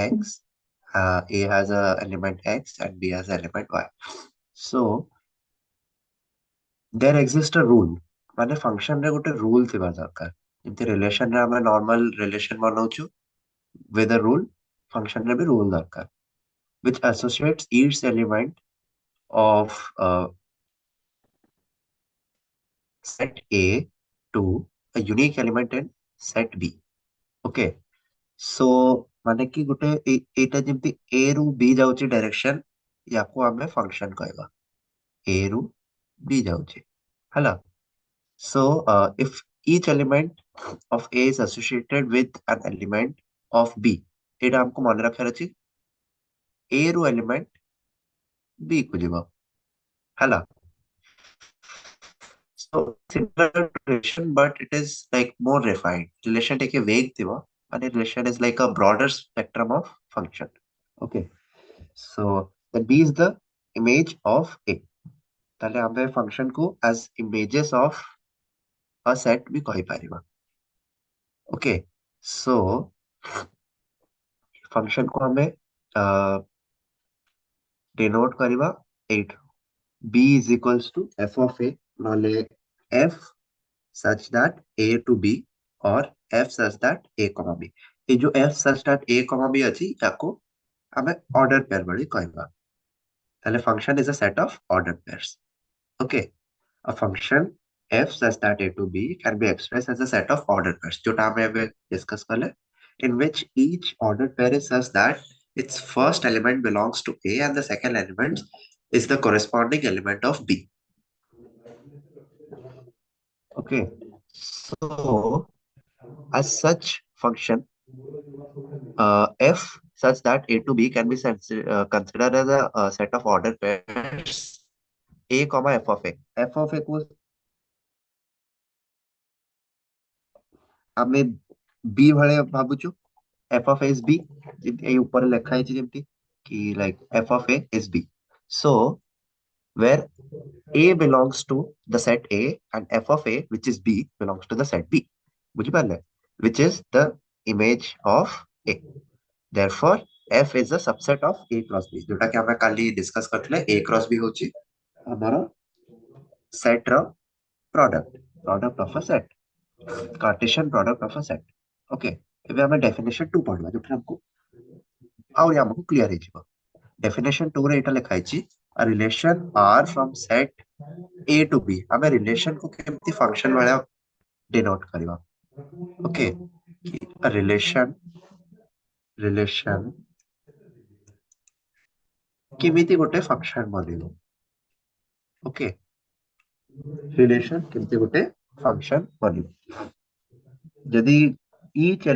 x, a has a element x and b has an element y. So there exists a rule, माने function रे गोटे rule थिबा दरकार. जमती relation रे हमें normal relation बनाउछु with a rule, function रे भी rule दरकार, which associates each element of set A to a unique element in set B. Okay. So माने कि गोटे एटा जमती A रू B जाउची डायरेक्शन, याको हमें फंक्शन कहबा. A रू B जाउची, हला. So if each element of A is associated with an element of B, एटा हमको मन रखा रची A रू element B को जीवा, हला. So similar to relation, but it is like more refined. Relation take a vague thing, and a relation is like a broader spectrum of function. Okay. So the B is the image of A. ताले हमें function को as images of a set भी कही Paribas. Okay. So function को हमें denote करिबा 8. B is equals to f of A, नाले f such that A to B or f such that A comma B. ये जो f such that A comma B अछि याको हमें order pair बड़ी कहबा. ताले function is a set of ordered pairs. Okay. A function f such that A to B can be expressed as a set of ordered pairs, जो हमें अभी discuss कर ले, in which each ordered pair is such that its first element belongs to A and the second element is the corresponding element of B. Okay. So as such function f such that A to B can be considered as a set of ordered pairs A comma f of A. F of A को ଆମେ B ଭଳିଆ ଭାବୁଛୁ. F of A is B. ଏଇ ଉପରେ ଲେଖା ହେଇଛି ଯେମିତି କି like f of A is B. So where A belongs to the set A and f of A which is B belongs to the set B. ବୁଝିପାରିଲେ? Which is the image of A. Therefore f is a subset of A cross B, जोटा कि हमें काली discuss करथिले. A cross B होची हमर set row product of a set, Cartesian product of a set. Okay. ଏବେ ଆମେ definition 2 पढ़वा, जोटा हमको आउरी हमको क्लियर हे जिवो. Definition 2 रे एटा लिखा ହେଇଛି a relation R from set A to B. हमें relation को केमती function वाला denote करवा. Okay. A relation केमिति गोटे function बनिबो. Okay. Relation केमती गोटे function बनिबो. यदि each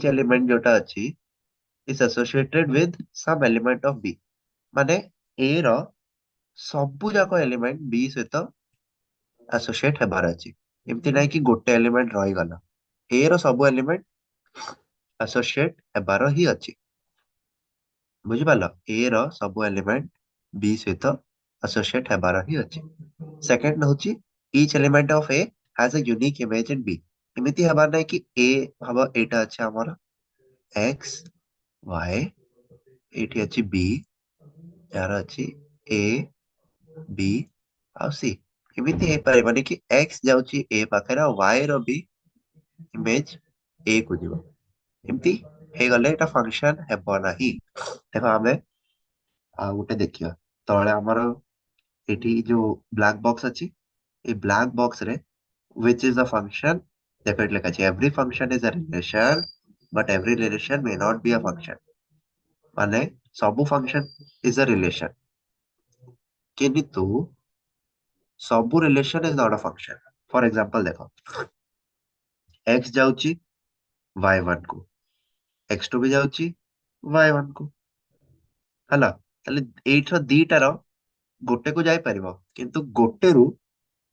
element जोटा अछि is associated with some element of B, माने A रो सबु जाको एलिमेंट B सहित एसोसिएट हेबार अछि. एमति नै कि गोटे एलिमेंट रहि गला. A रो सबु एलिमेंट एसोसिएट हेबार ही अछि. बुझि पालो? A रो सबु एलिमेंट B सहित एसोसिएट हेबार ही अछि. सेकंड होछि each element of A has a unique image in B. एमति हेबार नै कि A हबा एटा अछि हमर x y, एटी अछि B, यार अछि A B ଆଉ C. एमति हे परिबनी कि x जाउची A पाखरे y रो भी इमेज A को जीवो. एमति हे गले एटा फंक्शन हेबो नाही. देखो हमें आ गोटे देखियो तळे हमर एटी जो ब्लैक बॉक्स अछि, ए ब्लैक बॉक्स रे which is a function, देखो एट लेखा अछि every function is a relation but every relation may not be a function. माने सबु function is a relation किंतु सबु relation is not a function. For example देखो x जाउची y1 को, x2 भी जाउची y1 को, हला. ताले एठो दीटा रो गोटे को जाई परिबो किंतु गोटे रु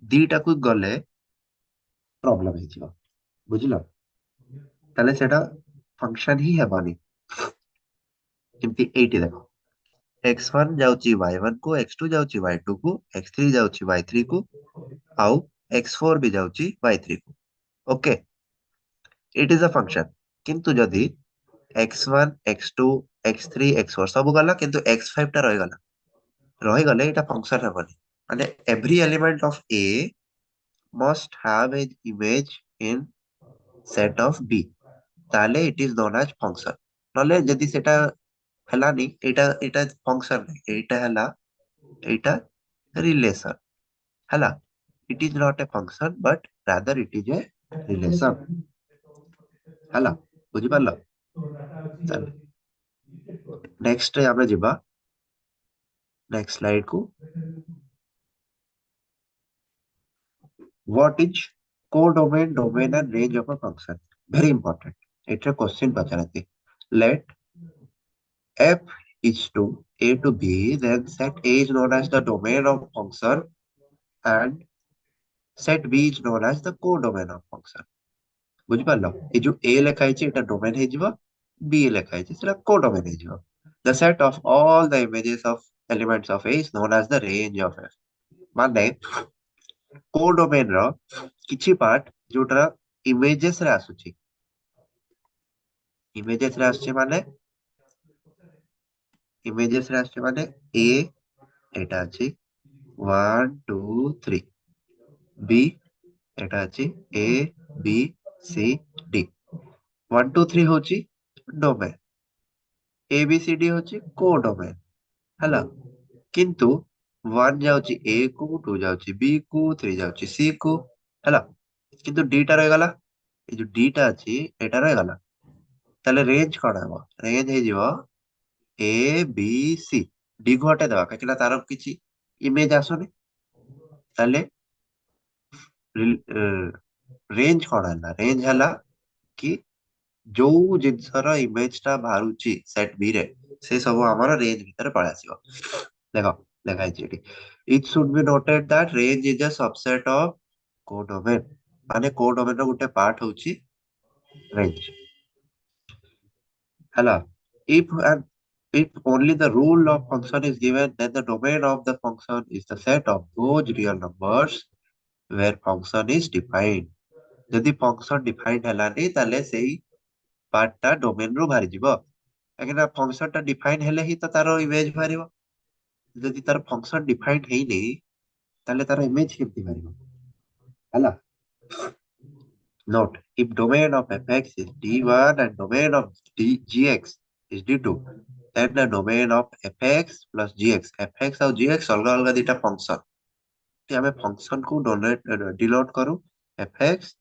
दीटा को गले प्रॉब्लम हे जिवो. बुझिलो? ताले सेटा फंक्शन ही हेबानी. किंतु एटी देखो x1 जाउची y1 को, x2 जाउची y2 को, x3 जाउची y3 को, आउ x4 भी जाउची y3 को. Okay. It is a function किंतु जदि x1 x2 x3 x4 सब गला किंतु x5 टा रहीगला रहीगले एटा फंक्शन हेबनी माने every element of A must have an image in set of B ताले it is known as function नले जदि सेटा हेलानी एटा एटा फंक्शन एटा हला एटा रिलेशन हला it is not a function but rather it is a relation हला बुझी पारल चल नेक्स्ट आमे जिबा नेक्स्ट स्लाइड को what is codomain domain and range of a function very important it's a question पचारती let f is to a to b then set a is known as the domain of function and set b is known as the codomain of function बुझी पारल ये जो a लेखा है एटा domain है जीवा b लेखा है सेटा कोडोमेन है जीवा the set of all the images of elements of a is known as the range of f माने कोडोमेन रो किछि पार्ट जोटा इमेजेस रे आसुची इमेजेस रे आसुची माने इमेजेस रे आसुची माने a एटा अछि 1 2 3 b एटा अछि a b c d 1 2 3 होची domain A B C D होची कोडोमेन हला किंतु 1 जाउची ए को 2 जाउची बी को 3 जाउची सी को हला किंतु डी टा रह गला ए जो डी टा अछि एटा रह गला ताले रेंज कोन हबो रेंज हे जिवो ए बी सी डी को हटे दवा काकिना तार किछि इमेज आसोनी ताले रेंज कोन हला रेंज हला कि जो जिनसर इमेज टा बाहरुची सेट बी रे से सब हमर रेंज भीतर पळे आसीबो देखो देखा है एठी it should be noted that range is a subset of codomain माने कोडोमेन रो गुटे पार्ट होची रेंज हला if and if only the rule of function is given then the domain of the function is the set of those real numbers where function is defined यदि function defined हलानी ताले सेही part टा domain रो बाहरी जीवो काकिना function टा define हेले ही तो तारो image बाहरिबो जदि तार फंक्शन डिफाइंड हेई नै ताले तारो इमेज केमति बाहरिबो हला note if domain of fx is d1 and domain of gx is d2 then the domain of fx plus gx fx और gx अलग अलग दिटा फंक्शन कि हमें फंक्शन को डिनोट करू fx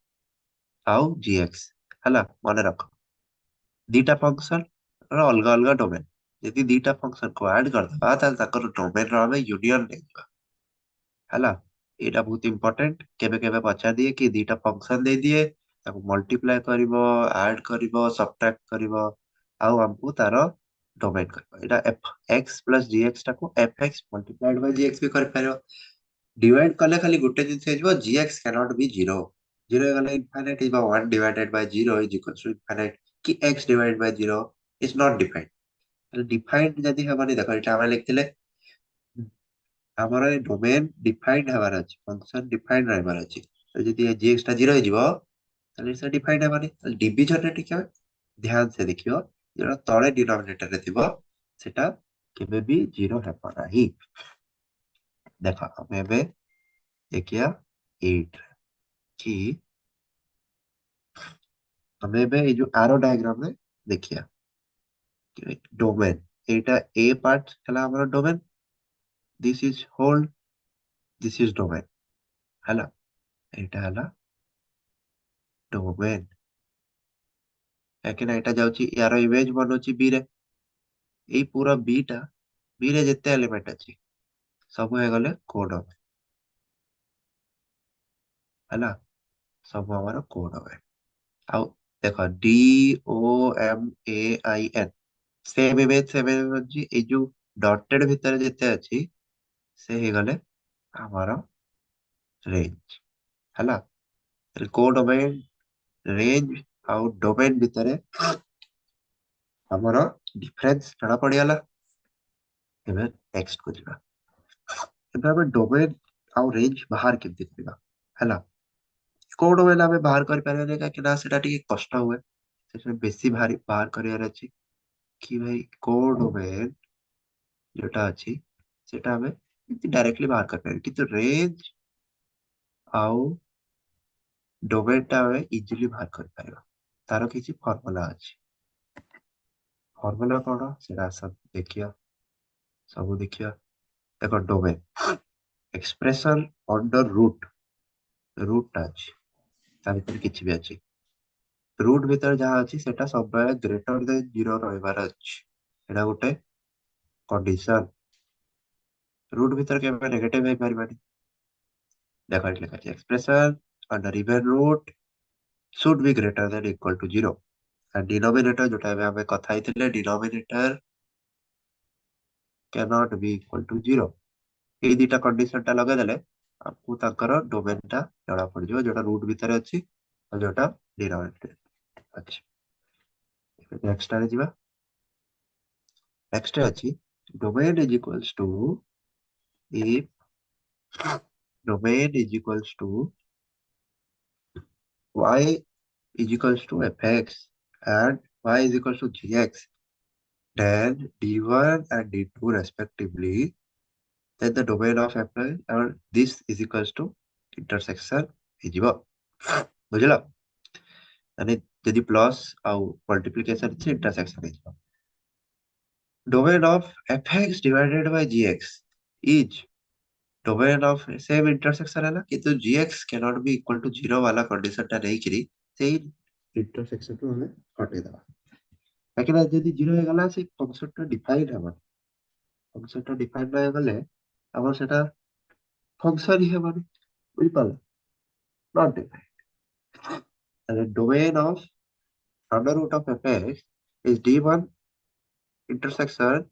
ଆଉ gx ହେଲା ମନେ ରଖ ଦିଟା ଫଙ୍କସନ ର ଅଲଗା ଅଲଗା ଡୋମେନ ଯଦି ଦିଟା ଫଙ୍କସନ କୁ ଆଡ କରିଦବା ତାହେଲେ ତାଙ୍କର ଡୋମେନ ର ଆମେ ୟୁନିୟନ ନେଇଯିବା ହେଲା ଏଇଟା ବହୁତ ଇମ୍ପୋର୍ଟାଣ୍ଟ କେବେ କେବେ ପଚାରି ଦିଏ କି ଦିଟା ଫଙ୍କସନ ଦେଇଦିଏ ତାକୁ ମଲ୍ଟିପ୍ଲାଏ କରିବ ଆଡ କରିବ ସବଟ୍ରାକ୍ଟ କରିବ ଆଉ ଆମକୁ ତାର ଡୋମେନ କରିବ ଏଇଟା ଏଫ ଏକ୍ସ ପ୍ଲସ ଜିଏକ୍ସ ଟାକୁ ଏଫ ଏକ୍ସ ମଲ୍ଟିପ୍ଲାଏଡ ବାଇ ଜିଏକ୍ସ ବି କରିପାରିବ डिवाइड कले खाली गोटे जिनस हेजिबो gx cannot be 0 0 गले infinite is 1 divided by 0 is equals to infinite कि x divided by 0 is not defined defined जदी हमारे देखो एटा हम लिखथिले हमर डोमेन डिफाइंड हवार अछि फंक्शन डिफाइंड रहबार अछि तो जदी gx टा 0 हेजिबो ताले से डिफाइंड हमारे डिवीजन रे टिके ध्यान से देखियो जेटा तळे डिनोमिनेटर रे थिबो सेटा केबे भी 0 हेबो नाही देखो हम एबे देखिया 8 कि हमें एबे ए जो एरो डायग्राम रे देखिया डोमेन एटा ए पार्ट हला हमर domain this is whole this is domain हला एटा हला डोमेन काकिना एटा जाउची यार इमेज बनोची बी रे ए पूरा बी रे जेते एलिमेंट अछि सब हो गले कोड हला सब हमर कोड है आउ देखो D O M A I N same image G A जो डॉटेड भीतर जेते अछि से हे गले हमारा रेंज हला कोड डोमेन रेंज आउ डोमेन भीतर हमर डिफरेंस जଣା पड़ियाला एबे नेक्स्ट को जिबा एबे हम डोमेन आउ रेंज बाहर केमति करबा हला कोड डोमेन हमें बाहर कर पारे का कि ना सेटा टिके कष्ट हुए बेसी भारी बाहर कर कि भाई को डोमेन जोटा अच्छी सेटा हमें डायरेक्टली बाहर कर पारे किंतु रेंज आउ डोमेन टा हमें इजिली बाहर कर पारिबा तार किसी फॉर्मूला अछि फॉर्मूला कोन सेटा सब देखिया सब देखिया देखो domain expression under root root अछि ता भीतर किछि भी अछि रूट भीतर जहाँ अछि सेटा सब ग्रेटर देन 0 रहबार अछि एटा गोटे कंडीशन रूट भीतर केबे नेगेटिव हे परिबानी देखो एट लिखा expression under even root should be greater than equal to 0 and denominator जोटा ଏବେ ଆମେ କଥା ହେଇଥିଲେ denominator cannot be equal to 0 ଏଇ ଦିଟା कंडीशन ଟା लगे देले आपको ताकर डोमेन टा जଣା पड़ जोटा रूट भीतर अछि और जोटा डिनोमिनेटर अछि नेक्स्ट आरे जिबा नेक्स्ट अछि domain is equals to if domain is equals to y is equals to fx and y is equals to gx then d1 and d2 respectively then the domain of apply and this is equals to intersection ହେଇଯିବ ବୁଝିଲ ମାନେ ଯଦି plus ଆଉ multiplication ଅଛି intersection ହେଇଯିବ domain of fx divided by gx is domain of same intersection है ना किंतु gx cannot be equal to 0 वाला कंडीशन टा नहीं करी सेही इंटरसेक्शन को हमें हटे दवा लेकिन जदी 0 हे गला से फंक्शन टा डिफाइन हेबा फंक्शन टा डिफाइन न गले हमर सेटा फंक्शन ही हेबा बुझि पाल not define and the domain of under root of fx is d1 intersection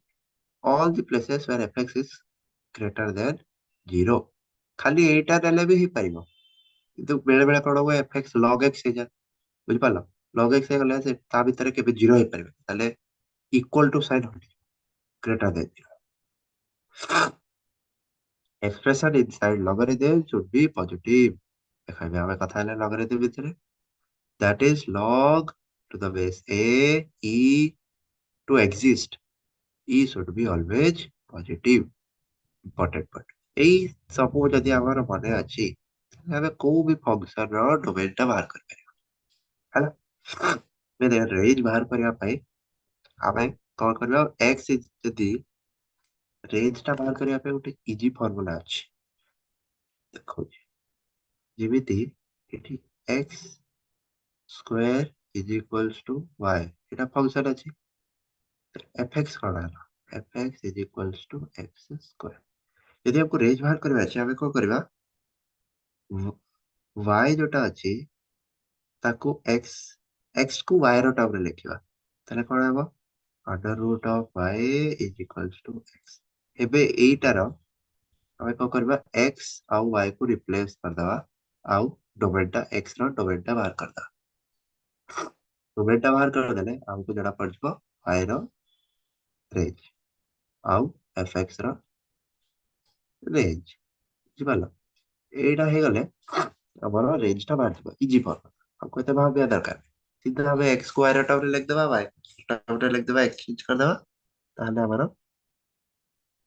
all the places where fx is greater than 0 खाली एटा नेले भी ही पाइबो किंतु बेले बेले कोन हो fx log x हे जा बुझि पाल log x हे गले से ता भीतर केबे 0 हे परिबे ताले इक्वल टू साइन हटे greater than 0 expression inside logarithm should be positive देखाबे हमें कथा है logarithm भीतर that is log to the base a e to exist e should be always positive important part एई सब जदि हमर मने अछि हमें को भी फंक्शन रो डोमेन टा बाहर कर परिबा हैला मैं रेंज बाहर करिया पाई हमें कौन करबा x जदि रेंज टा बाहर करिया पे गोटे इजी फार्मूला अछि देखो जेमिति एठी x square is equals to y এটা ফাংশন আছে fx কଣ ହେଲା fx is equals to x square ଯଦି हमको रेंज बाहर करबा ଅଛି ଆମେ କଣ କରିବା y जोटा ଅଛି ताको x को y रो टर्म रे लिखिबा ताले कଣ ହେବ under root of y is equals to x एबे एइटार ଆମେ କଣ କରିବା x ଆଉ y को रिप्लेस कर दवा ଆଉ डोमेन टा x रो डोमेन टा बाहर कर दवा डोमेन टा बाहर कर देले हमको जड़ा पड़ जिवो y रो रेंज आउ fx रो रेंज बुझिपाल एटा हे गले हमर रेंज टा बाहर जिवो इजी फॉर्म हमको एते भाबिया दरकार सीधा हमें x को y रो टर्म रे लिख देबा y टर्म रे लिख देबा एक्सचेंज कर देबा ताहले हमर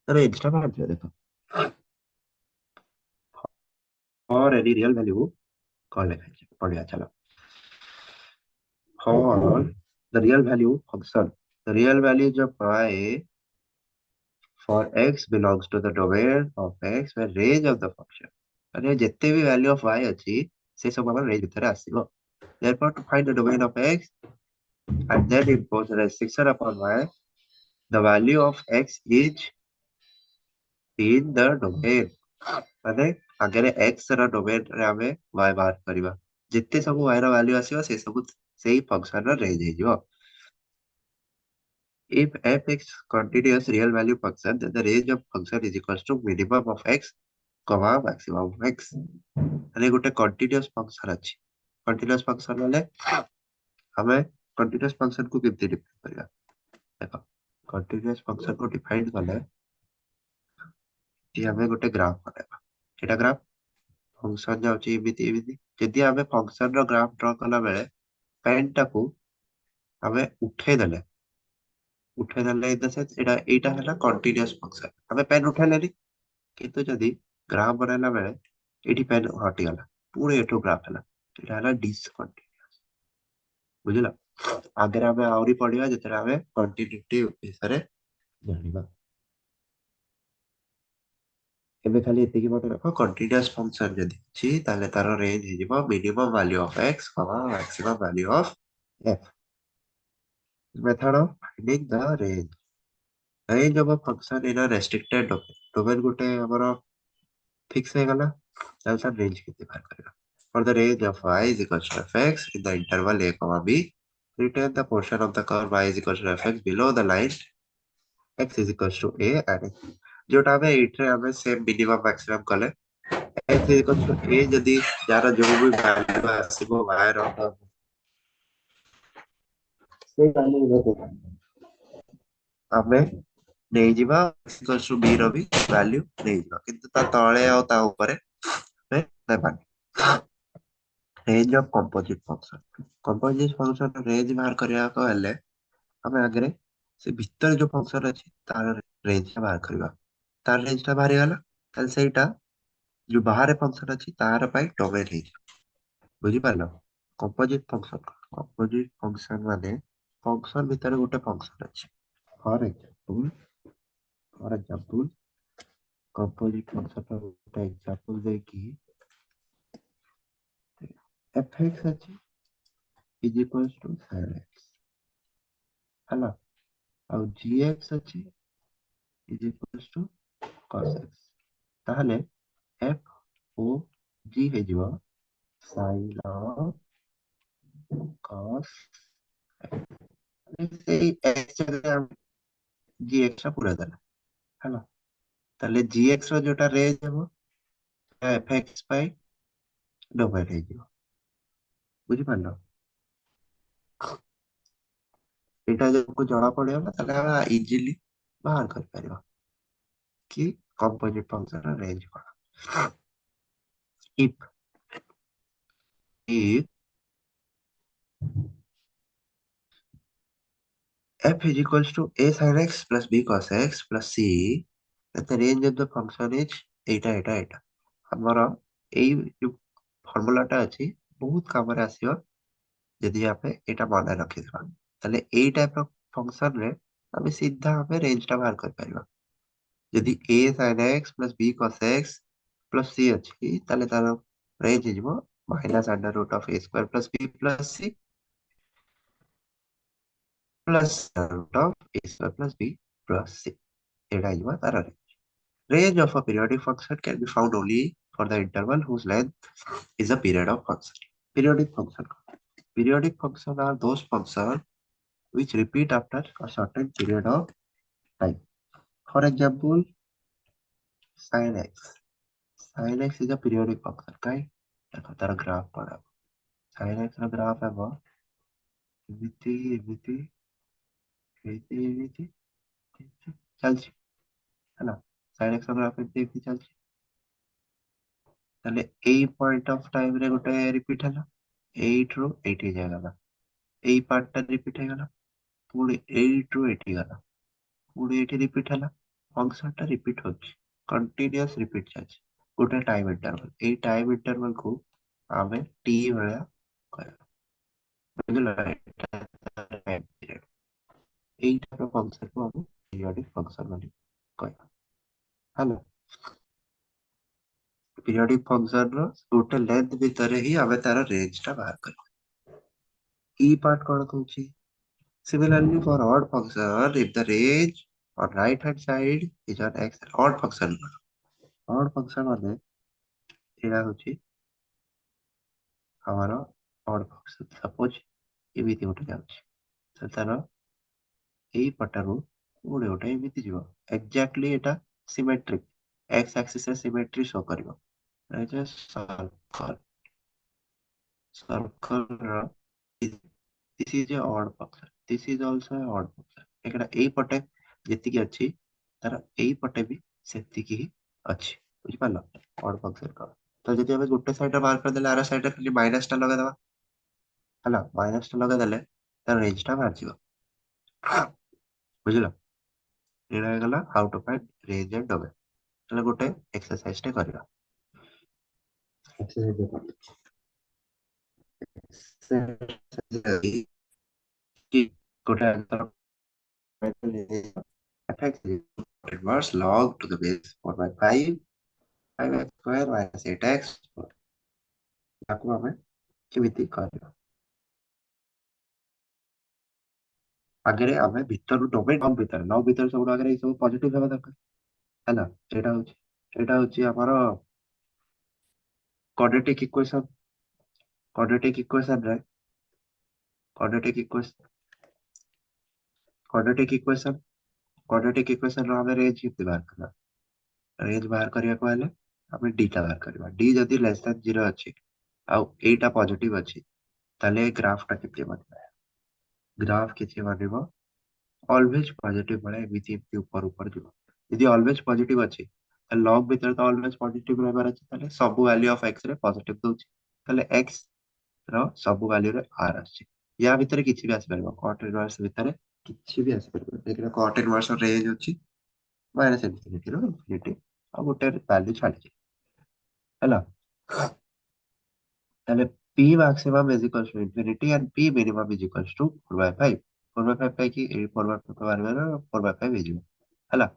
रेंज टा बाहर जिवो देखो और एनी रियल वैल्यू कौन लिखा है पढ़िया चलो for the real value function the real value of y for x belongs to the domain of x where range of the function अरे जितने भी value of y अच्छी से सब हमारे range भीतर आसीबो therefore to find the domain of x and then impose a restriction upon y the value of x is in the domain माने अगर x रा डोमेन रे हमें y बाहर करिवा जितने सब y रा वैल्यू आसीबो से सब सेही फंक्शन रा रेंज हे जिवो if f(x) continuous real value function, then the range of function is equals to minimum of x, comma maximum of x. अरे गोटे continuous function अछि continuous function वाले हमें continuous function को कितने डिफाइन करिया देखो continuous function को डिफाइन करले कि हमें गोटे ग्राफ बनेबा एटा ग्राफ फंक्शन जाउची एमिति एमिति जदि हमें फंक्शन रो ग्राफ ड्रा कला बेले पेन टाको ଆମେ ଉଠେଇ ଦେଲେ ଇନ ଦ ସେନ୍ସ ଏଇଟା ହେଲା କଣ୍ଟିନ୍ୟୁଅସ ଫଙ୍କସନ। ଆମେ ପେନ୍ ଉଠେଇଲେନି, କିନ୍ତୁ ଯଦି ଗ୍ରାଫ ବନେଇଲା ବେଳେ ଏଇଠି ପେନ୍ ହଟିଗଲା, ପୁଣି ଏଠୁ ଗ୍ରାଫ ହେଲା, ଏଇଟା ହେଲା ଡିସକଣ୍ଟିନ୍ୟୁଅସ। ବୁଝିଲ? ଆଗରେ ଆମେ ଆହୁରି ପଢିବା ଯେତେବେଳେ ଆମେ କଣ୍ଟିନ୍ୟୁଟି ବିଷୟରେ ଜାଣିବା। ଏବେ ଖାଲି ଏତିକି ମନେ ରଖ, କଣ୍ଟିନ୍ୟୁଅସ ଫଙ୍କସନ ଯଦି ଅଛି ତାହେଲେ ତାର ରେଞ୍ଜ ହେଇଯିବ minimum value of x maximum value of f. Method of finding the range of function in a restricted domain. Domain ଗୋଟେ ଆମର ଫିକ୍ସ ହେଇଗଲା, ତାହେଲେ ତାର ରେଞ୍ଜ କେତେ ବାହାର କରିବା। For the range of y is equals to fx in the interval a comma b, retain the portion of the curve y is equals to fx below the line x is equals to a and जोटा हमें एट्रे हमें same minimum maximum कले x is equals to a जदि यार जो भी value आसीबो y रो से value होतो हमें नहीं जिबा x equals to b रो भी वैल्यू नहीं जिबा, किंतु ता तळे और ता ऊपर में नेबानी। Range of composite function range बाहर करया को हेले हमें आगे से भीतर जो फंक्शन अछि तार रेंज बाहर करबा। तार रेंज ता बाहर गला, ताल सेटा जो बाहर फंक्शन अछि तार पाई डोमेन हे। बुझी पारलो? कंपोजिट फंक्शन माने फंक्शन भीतर गोटे फंक्शन अछि। फॉर एग्जांपल कंपोजिट फंक्शन का गोटे एग्जांपल दे कि fx अछि is equals to sin x हला, और gx अछि is equals to cos x। ताहले f ओ g हे जिवो sin of cos x। से x जगह हम gx रा पूरा देला हला, ताहले gx रो जोटा रेंज हेबो fx पाई डोमेन हे जिवो। बुझी पारलो? एटा जब को जଣା पड़ेगा ताहले हम इजीली बाहर कर परिबा कि कंपोजिट फंक्शन रा range cone. if if f is equals to a sin x plus b cos x plus c, then the range of the function is एटा हमर एई जो फार्मूलाटा अछि बहुत काम रे आसीबो यदि आपे एटा मन रखिबा। ताले एई टाइप रो फंक्शन रे हमें सीधा हमें रेंज टा बाहर कर परिबा। यदि a sin x plus b cos x plus c अछि ताले तार रेंज हिजबो minus under root of a square plus b plus c plus root of a square plus b plus c। एटा हिजबो तार range. Range of a periodic function can be found only for the interval whose length is a period of function. Periodic function. Periodic function are those functions which repeat after a certain period of time. For example, sin x. Sin x is a periodic function. Right? देखो तार graph पड़ा। sin x ର graph ହେବ ଏମିତି ଏମିତି ଏମିତି ଏମିତି ଏମିତି ଚାଲିଛି ହେଲା। sin x ର ଗ୍ରାଫ ଏମିତି ଏମିତି ଚାଲିଛି। ତାହେଲେ ଏଇ ପଏଣ୍ଟ ଅଫ ଟାଇମ ରେ ଗୋଟେ ରିପିଟ ହେଲା, ଏଇଠୁ ଏଇଠି ଯାଇଗଲା, ଏଇ ପାର୍ଟ ଟା ରିପିଟ ହେଇଗଲା, ପୁଣି ଏଇଠୁ ଏଇଠି ଗଲା, ପୁଣି ଏଇଠି ରିପିଟ ହେଲା। ଫଙ୍କସନ ଟା ରିପିଟ ହଉଛି, କଣ୍ଟିନ୍ୟୁଅସ ରିପିଟ ଚାଲିଛି ଗୋଟେ ଟାଇମ ଇଣ୍ଟରଭାଲ। ଏଇ ଟାଇମ ଇଣ୍ଟରଭାଲ କୁ ଆମେ ଟି ଭଳିଆ କହିବା। ବୁଝିଲ? ଏଇଟା time period। ଏଇ ଟାଇପ ର ଫଙ୍କସନ କୁ ଆମେ ପିରିୟଡିକ ଫଙ୍କସନ ବୋଲି କହିବା। ହେଲା, ପିରିୟଡିକ ଫଙ୍କସନ ର ଗୋଟେ ଲେନ୍ଥ ଭିତରେ ହିଁ ଆମେ ତାର ରେଞ୍ଜ ଟା ବାହାର କରିବା। ଇ ପାର୍ଟ କଣ କହୁଛି? Similarly, for odd function, if the range on right hand side is on x, odd function ମାନେ ଏଇଟା ହଉଛି ଆମର odd function। ସପୋଜ ଏମିତି ଗୋଟେ ଯାଉଛି, ତ ତାର ଏଇ ପଟରୁ ପୁଣି ଗୋଟେ ଏମିତି ଯିବ, ଏକ୍ଜାକ୍ଟଲି ଏଟା ସିମେଟ୍ରିକ x axis ରେ ସିମେଟ୍ରି ଶୋ କରିବ। ସର୍କଲ ର this is a odd function, this is also a odd function। ଏଇଟା ଏଇ ପଟେ ଯେତିକି ଅଛି ତାର ଏଇ ପଟେ ବି ସେତିକି ହିଁ ଅଛି। ବୁଝିପାରିଲ? odd function କଣ? ତ ଯଦି ଆମେ ଗୋଟେ ସାଇଡ ବାହାର କରିଦେଲେ ଆର ସାଇଡରେ ଖାଲି ମାଇନସ ଟା ଲଗେଇଦବା ହେଲା, ମାଇନସ ଟା ଲଗେଇଦେଲେ ତାର ରେଞ୍ଜ ଟା ବାହାରିଯିବ। ବୁଝିଲ? ଏଇଟା ହେଇଗଲା how to find range and domain. ତାହେଲେ ଗୋଟେ ଏକ୍ସରସାଇଜ ଟେ କରିବା। ଏକ୍ସରସାଇଜ କି ଗୋଟେ answer fx is inverse log to the base 4 by 5 5x square minus 8x ତାକୁ ଆମେ କେମିତି କରିବା? ଆଗରେ ଆମେ ଭିତରୁ ଡୋମେନ ନଅ ଭିତରେ ସବୁଠୁ ଆଗରେ ଏଇ ସବୁ ପଜିଟିଭ ହେବା ଦରକାର ହେଲା। ଏଇଟା ହଉଛି ଆମର quadratic equation quadratic equation ରେ quadratic equation quadratic equation quadratic equation ର ଆମେ range କେମିତି ବାହାର କରିବା? range ବାହାର କରିବାକୁ ହେଲେ ଆମେ d ଟା ବାହାର କରିବା। d ଯଦି less than 0 ଅଛି ଆଉ ଏଇଟା ପଜିଟିଭ ଅଛି ତାହେଲେ ଗ୍ରାଫ ଟା କେମିତି ବନିବ? ଗ୍ରାଫ କିଛି ବନିବ ଅଲୱେଜ ପଜିଟିଭ ଭଳିଆ ଏମିତି ଏମିତି ଉପର ଉପର ଯିବ। ଯଦି ଅଲୱେଜ ପଜିଟିଭ ଅଛି ତାହେଲେ ଲଗ ଭିତରେ ତ ଅଲୱେଜ ପଜିଟିଭ ରହିବାର ଅଛି, ତାହେଲେ ସବୁ ଭ୍ୟାଲ୍ୟୁ ଅଫ x ରେ ପଜିଟିଭ ଦଉଛି, ତାହେଲେ x ର ସବୁ ଭ୍ୟାଲ୍ୟୁରେ r ଆସୁଛି। ୟା ଭିତରେ କିଛି ବି ଆସିପାରିବ, କଟ୍ ଇନଭର୍ସ ଭିତରେ କିଛି ବି ଆସିପାରିବ। ଦେଖିଲେ କଟ୍ ଇନଭର୍ସ ରେଞ୍ଜ ଅଛି ମାଇନସ ଇନଫିନିଟି ରୁ ଇନଫିନିଟି ଆଉ ଗୋଟେ ଭ୍ୟାଲ୍ୟୁ ଛାଡିଛି ହେଲା। ତାହେଲେ p maximum is equals to infinity and p minimum is equals to 4 by 5 4 by 5 ପାଇକି ଏଇ 4 by 5 ବାହାରିବାର 4 by 5 ହେଇଯିବ ହେଲା।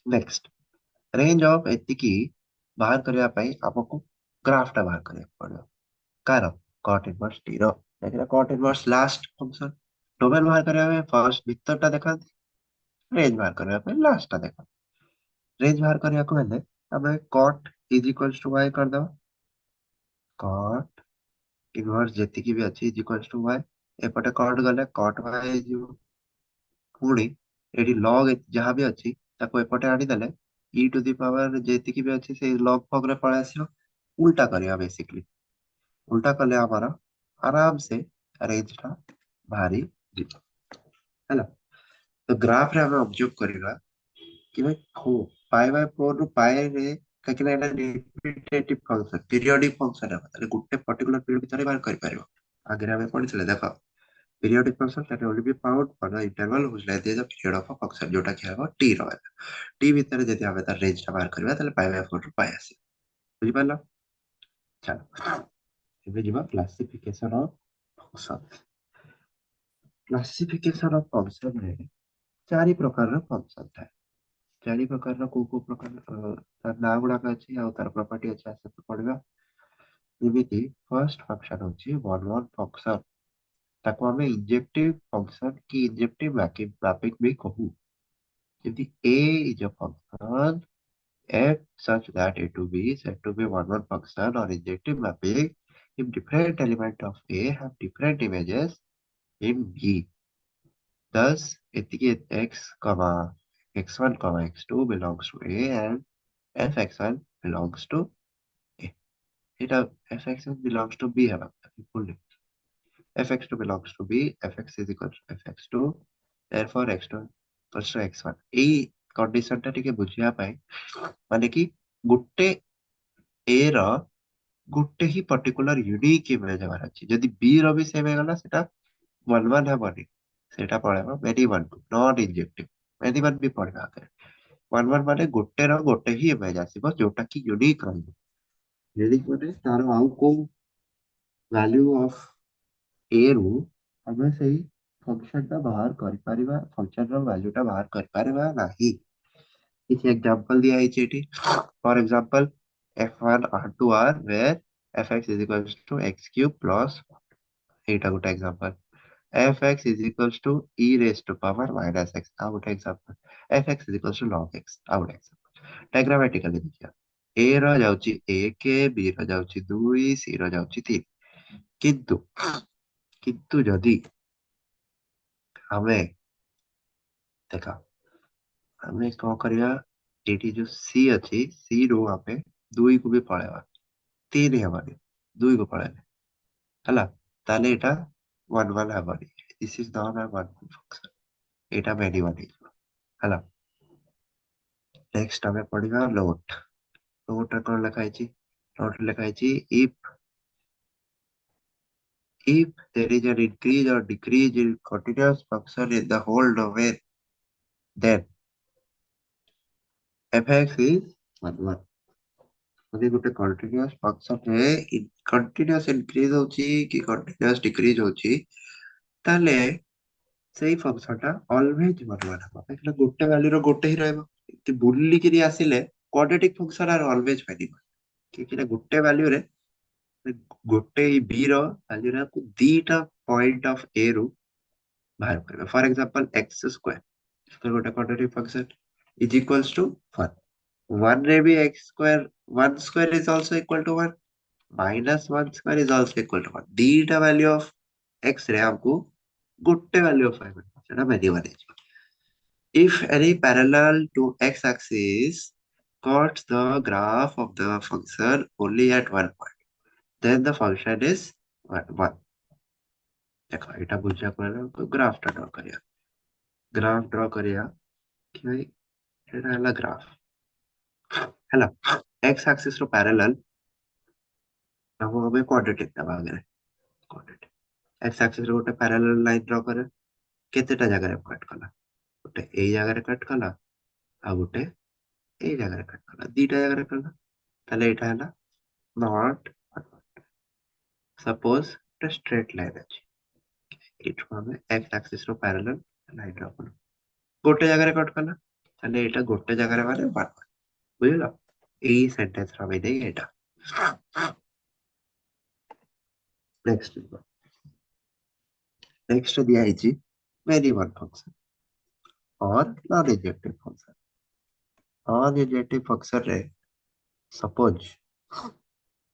ନେକ୍ସଟ ରେଞ୍ଜ ଅଫ ଏତିକି ବାହାର କରିବା ପାଇଁ ଆମକୁ ଗ୍ରାଫ ଟା ବାହାର କରିବାକୁ ପଡିବ। କାର? କଟ୍ ଇନଭର୍ସ t ର। ଦେଖିଲା cut inverse last function. Domain ବାହାର କରିବା ପାଇଁ ଫାର୍ଷ୍ଟ ଭିତରଟା ଦେଖାନ୍ତି, ରେଞ୍ଜ ବାହାର କରିବା ପାଇଁ ଲାଷ୍ଟ ଟା ଦେଖାନ୍ତି। ରେଞ୍ଜ ବାହାର କରିବାକୁ ହେଲେ ଆମେ cut is equals two y କରିଦବା। କଟ୍ ଇନଭର୍ସ ଯେତିକି ବି ଅଛି ଇଜ ଇକ୍ୱାଲ୍ସ ଟୁ y, ଏପଟେ କଟ୍ ଗଲେ କଟ୍ y ହେଇଯିବ। ପୁଣି ଏଠି ଲଗ ଯାହା ବି ଅଛି ତାକୁ ଏପଟେ ଆଣିଦେଲେ ଇ ଟୁ ଦି ପାୱାର ଯେତିକି ବି ଅଛି ସେଇ ଲଗ ଫଗରେ ପଳେଇ ଆସିବ। ଉଲ୍ଟା କରିବା ବେସିକଲି। ଉଲ୍ଟା କଲେ ଆମର ଆରାମ ସେ ରେଞ୍ଜ ଟା ବାହାରି ଯିବ ହେଲା। ତ ଗ୍ରାଫ ରେ ଆମେ ଅବଜର୍ଭ କରିବା कि भाई पाई बाय 4 ରୁ ପାଏ ରେ କାହିଁକି ନା ଏଟା ରିପିଟେଟିଭ ଫଙ୍କସନ ପିରିୟଡିକ ଫଙ୍କସନ ହେବ, ତାହେଲେ ଗୋଟେ ପର୍ଟିକୁଲାର ପିରିୟड ଭିତରେ ବାହାର କରିପାରିବ। ଆଗରେ ଆମେ ପଢିଥିଲେ ଦେଖ periodic function can only be found for the interval whose length is the period of a function, जोटा क्या होगा t ର t ଭିତରେ ଯଦି ଆମେ ତାର ରେଞ୍ଜ ଟା ବାହାର କରିବା ତାହେଲେ ପାଇ ବାଇ 4 ରୁ ପାଇ ଆସିବ। ବୁଝିପାରିଲ? ଚାଲ ଏବେ ଯିବା classification of function. Classification of function ରେ ଚାରି ପ୍ରକାରର ଫଙ୍କସନ ଥାଏ। ଚାରି ପ୍ରକାରର କୋଉ କୋଉ ପ୍ରକାର ତାର ନାଁ ଗୁଡାକ ଅଛି ଆଉ ତାର ପ୍ରପର୍ଟି ଅଛି ଆସନ୍ତୁ ପଢିବା। ଯେମିତି ଫର୍ଷ୍ଟ ଫଙ୍କସନ ହଉଛି वन वन ଫଙ୍କସନ, ତାକୁ ଆମେ ଇଞ୍ଜେକ୍ଟିଭ ଫଙ୍କସନ କି ଇଞ୍ଜେକ୍ଟିଭ ମ୍ୟାପିଂ ବି କହୁ। ଯେମିତି a is a function f such that a to b is said to be one one function or injective mapping if different element of a have different images in b. Thus एतिके x comma x1 comma x2 belongs to a and fx1 belongs to a. এটা fx1 belongs to b है fully. fx2 belongs to b, fx is equal to fx2, therefore x2 equals to x1। এই condition ଟା ଟିକେ ବୁଝିବା ପାଇଁ ମାନେ କି ଗୋଟେ a ର ଗୋଟେ ହିଁ ପର୍ଟିକୁଲାର ୟୁନିକ୍ ଇମେଜ ହେବାର ଅଛି। ଯଦି b ର ବି ସେମ ହେଇଗଲା ସେଟା वन वन ହେବନି, ସେଟା ପଳେଇବ many one to non injective। many one ବି ପଢିବା ଆଗରେ। वन वन ମାନେ ଗୋଟେ ର ଗୋଟେ ହିଁ ଇମେଜ ଆସିବ ଯୋଉଟା କି ୟୁନିକ୍ ରହିବ। ୟୁନିକ୍ ମାନେ ତାର ଆଉ କୋଉ ଭ୍ୟାଲ୍ୟୁ ଅଫ a ରୁ ଆମେ ସେଇ ଫଙ୍କସନ ଟା ବାହାର କରିପାରିବା, ଫଙ୍କସନ ର ଭ୍ୟାଲ୍ୟୁ ଟା ବାହାର କରିପାରିବା ନାହିଁ। କିଛି ଏକ୍ସାମ୍ପଲ ଦିଆ ହେଇଛି ଏଠି। ଫର example f1 r2 r where fx is equals to x cube plus ଏଇଟା ଗୋଟେ example. fx is equals to e raised to power minus x ଆଉ ଗୋଟେ example. fx is equals to log x ଆଉ ଗୋଟେ example. ଡାଇଗ୍ରାମାଟିକାଲି ଦେଖିବା a ର ଯାଉଛି 1, b ର ଯାଉଛି 2, c ର ଯାଉଛି 3। କିନ୍ତୁ କିନ୍ତୁ ଯଦି ଆମେ ଦେଖ ଆମେ କଣ କରିବା, ଏଇଠି ଯୋଉ c ଅଛି c ରୁ ଆମେ 2 କୁ ବି ପଳେଇବା, 3 ହେବନି 2 କୁ ପଳେଇଲେ ହେଲା, ତାହେଲେ ଏଇଟା 1 1 ହେବନି। this is not a one function, ଏଇଟା many one ହେଇଯିବ ହେଲା। ନେକ୍ସଟ ଆମେ ପଢିବା ଲୋଟ। ଲୋଟ ରେ କଣ ଲେଖା ହେଇଛି? ଲୋଟ ରେ ଲେଖା ହେଇଛି If there is an increase or decrease in continuous function in the whole domain, then fx is 1 1. ଯଦି ଗୋଟେ continuous function ରେ continuous increase ହଉଛି କି continuous decrease ହଉଛି ତାହେଲେ ସେଇ ଫଙ୍କସନ ଟା ଅଲୱେଜ 1 1 ହବ କାହିଁକି ଗୋଟେ ଭ୍ୟାଲୁ ର ଗୋଟେ ହିଁ ରହିବ। ଏମିତି ବୁଲିକିରି ଆସିଲେ କ୍ୱାଡ୍ରେଟିକ ଫଙ୍କସନ ଆର ଅଲୱେଜ ଭ୍ୟାଲିବ କାହିଁକି ଗୋଟେ ଭ୍ୟାଲୁ ରେ ଗୋଟେ b ର ଭ୍ୟାଲୁ ରେ ଦିଟା ପଏଣ୍ଟ ଅଫ a ରୁ ବାହାର କରିବେ। ଫର ଏକ୍ସାମ୍ପଲ x ସ୍କ୍ୱାର ଗୋଟେ quadratic function is equals to 1 1 ରେ ବି x square 1 square is also equal to 1 minus 1 square is also equal to 1 ଦିଟା value of x ରେ ଆମକୁ ଗୋଟେ value of y ମିଳିବ ସେଟା variable ହେଇଯିବ। If any parallel to x axis cuts the graph of the function only at one point then the function is 1 ଦେଖ ଏଇଟା ବୁଝିବାକୁ ହେଲେ ଆମକୁ ଗ୍ରାଫ ଟା ଡ୍ର କରିବା। ଗ୍ରାଫ ଡ୍ର କରିବା କି ଭାଇ ଏଇଟା ହେଲା ଗ୍ରାଫ ହେଲା x axis ର parallel ତାକୁ ଆମେ quadratic ଦବା ଆଗରେ quadratic x axis ରେ ଗୋଟେ parallel line ଡ୍ର କରେ କେତେଟା ଜାଗାରେ କଟ୍ କଲା ଗୋଟେ ଏଇ ଜାଗାରେ କଟ୍ କଲା ଆଉ ଗୋଟେ ଏଇ ଜାଗାରେ କଟ୍ କଲା ଦିଟା ଜାଗାରେ କଲା ତାହେଲେ ଏଇଟା ହେଲା ନଟ୍ ସପୋଜ ଗୋଟେ ଷ୍ଟ୍ରେଟ ଲାଇନ ଅଛି ଏଇଠୁ ଆମେ x axis ର parallel ଲାଇନ ଡ୍ର କଲୁ ଗୋଟେ ଜାଗାରେ କଟ୍ କଲା ତାହେଲେ ଏଇଟା ଗୋଟେ ଜାଗାରେ ମାନେ 1 ବୁଝିଲ ଏଇ ସେଣ୍ଟେନ୍ସ ର ମିନିଂ ଏଇଟା। ନେକ୍ସଟ ନେକ୍ସଟ ଦିଆ ହେଇଛି variable function or non-adjective function non-adjective function ରେ ସପୋଜ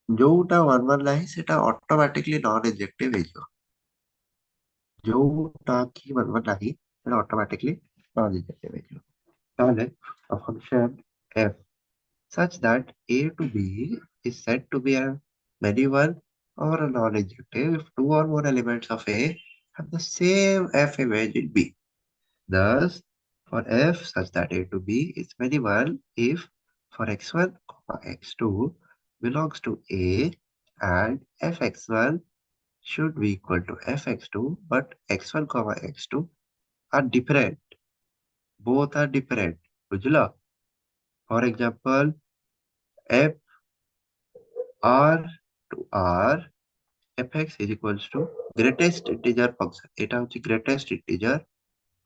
ଯୋଉଟା 1 1 ନାହିଁ ସେଟା ଅଟୋମେଟିକଲି ନନ୍ ଏଜେକ୍ଟିଭ ହେଇଯିବ ଯୋଉଟା କି 1 1 ନାହିଁ ସେଟା ଅଟୋମେଟିକଲି ନନ୍ ଏଜେକ୍ଟିଭ ହେଇଯିବ ତାହେଲେ a function f such that a to b is said to be a variable or a non-adjective if two or more elements of a have the same f image in b. Thus, for f such that a to b is variable if for x1, x2 belongs to a and fx1 should be equal to fx2 but x1 x2 are different both are different ବୁଝିଲ for example f r to r fx is equals to greatest integer function এটা হচ্ছে greatest integer